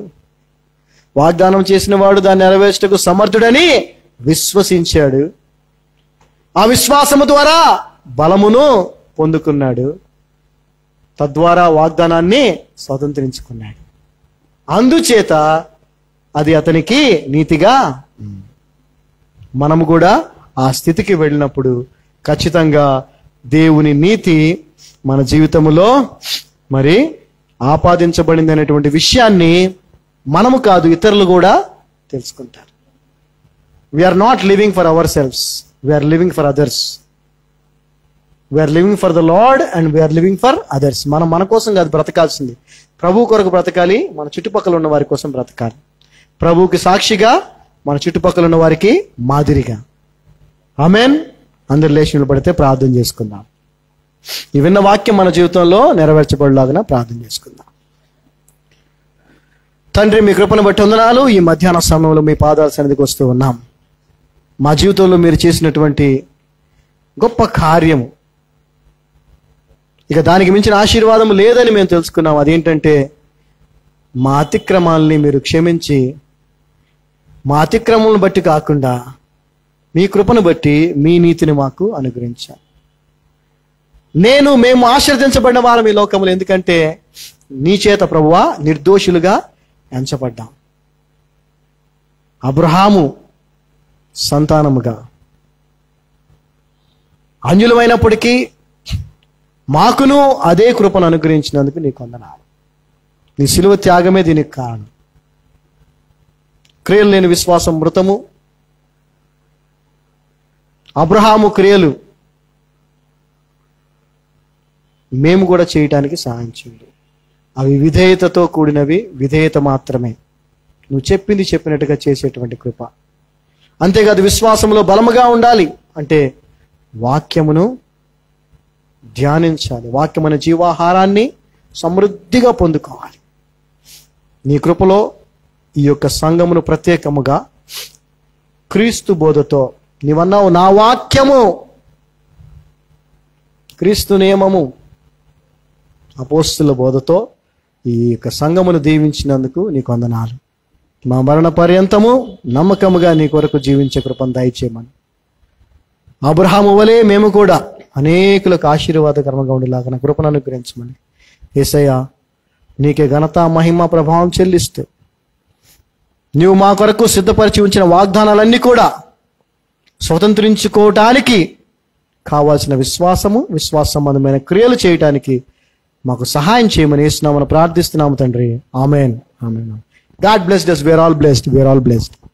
వాగ్దానం చేసిన వాడు దాన్ని నెరవేర్చుటకు సమర్థుడని విశ్వసించాడు, ఆ విశ్వాసము ద్వారా బలమును పొందుకున్నాడు, తద్వారా వాగ్దానాన్ని స్వతంత్రించుకున్నాడు. అందుచేత అది అతనికి నీతిగా. మనము కూడా ఆ స్థితికి వెళ్ళినప్పుడు ఖచ్చితంగా దేవుని నీతి మన జీవితంలో మరి ఆపాదించబడింది అనేటువంటి విషయాన్ని మనము కాదు, ఇతరులు కూడా తెలుసుకుంటారు. We are not living for ourselves, we are living for others. We are living for the lord and we are living for others. మనం మన కోసం కాదు బ్రతకాల్సింది, ప్రభు కొరకు బ్రతకాలి, మన చుట్టుపక్కల ఉన్న వారి కోసం బ్రతకాలి. ప్రభువుకి సాక్షిగా, మన చుట్టుపక్కల ఉన్న వారికి మాదిరిగా. ఆమేన్. అందరి లేచి పడితే ప్రార్థన చేసుకుందాం. ఈ విన్న వాక్యం మన జీవితంలో నెరవేర్చబడలాగా ప్రార్థన చేసుకుందాం. తండ్రి, మీ కృపను బట్టి వందనాలు. ఈ మధ్యాహ్న సమయంలో మీ పాదాల సన్నిధికి వస్తూ ఉన్నాం. మా జీవితంలో మీరు చేసినటువంటి గొప్ప కార్యము, ఇక దానికి మించిన ఆశీర్వాదం లేదని మేము తెలుసుకున్నాం. అదేంటంటే మా అతిక్రమాలని మీరు క్షమించి, మా అతిక్రమాలను బట్టి కాకుండా మీ కృపను బట్టి మీ నీతిని మాకు అనుగ్రహించారు. మేము ఆశీర్వదించబడిన వారం ఈ లోకములు, ఎందుకంటే నీ చేత ప్రభువా నిర్దోషులుగా ఎంచబడ్డాం. అబ్రహాము సంతానముగా అన్యులమైనప్పటికీ మాకును అదే కృపను అనుగ్రహించినందుకు నీకు వందనాలు. నీ శిలువ త్యాగమే దీనికి కారణం. క్రియలు లేని విశ్వాసం మృతము. అబ్రహాము క్రియలు మేము కూడా చేయటానికి సహాయం చేయండి. అవి విధేయతతో కూడినవి, విధేయత మాత్రమే. నువ్వు చెప్పింది చెప్పినట్టుగా చేసేటువంటి కృప. అంతేకాదు విశ్వాసంలో బలముగా ఉండాలి అంటే వాక్యమును ధ్యానించాలి, వాక్యమైన జీవాహారాన్ని సమృద్ధిగా పొందుకోవాలి. నీ కృపలో ఈ యొక్క సంఘమును ప్రత్యేకముగా క్రీస్తు బోధతో, నీవన్నావు నా వాక్యము క్రీస్తు నియమము, అపోస్తుల బోధతో ఈ యొక్క సంఘమును దీవించినందుకు నీకు వందనాలు. మా మరణ పర్యంతము నమ్మకముగా నీ కొరకు జీవించే కృపను దయచేయమని, అబ్రహాము వలె మేము కూడా అనేకులకు ఆశీర్వాదకరంగా ఉండేలాగా కృపను అనుగ్రహించమని యేసయ్య నీకే ఘనత, మహిమ, ప్రభావం చెల్లిస్తూ నీవు మా కొరకు సిద్ధపరిచి ఉంచిన వాగ్దానాలన్నీ కూడా స్వతంత్రించుకోవటానికి కావాల్సిన విశ్వాసము, విశ్వాస సంబంధమైన క్రియలు చేయటానికి మాకు సహాయం చేయమని యేసునామమున ప్రార్థిస్తున్నాము తండ్రి. ఆమేన్. ఆమేన్. God blessed us. We are all blessed.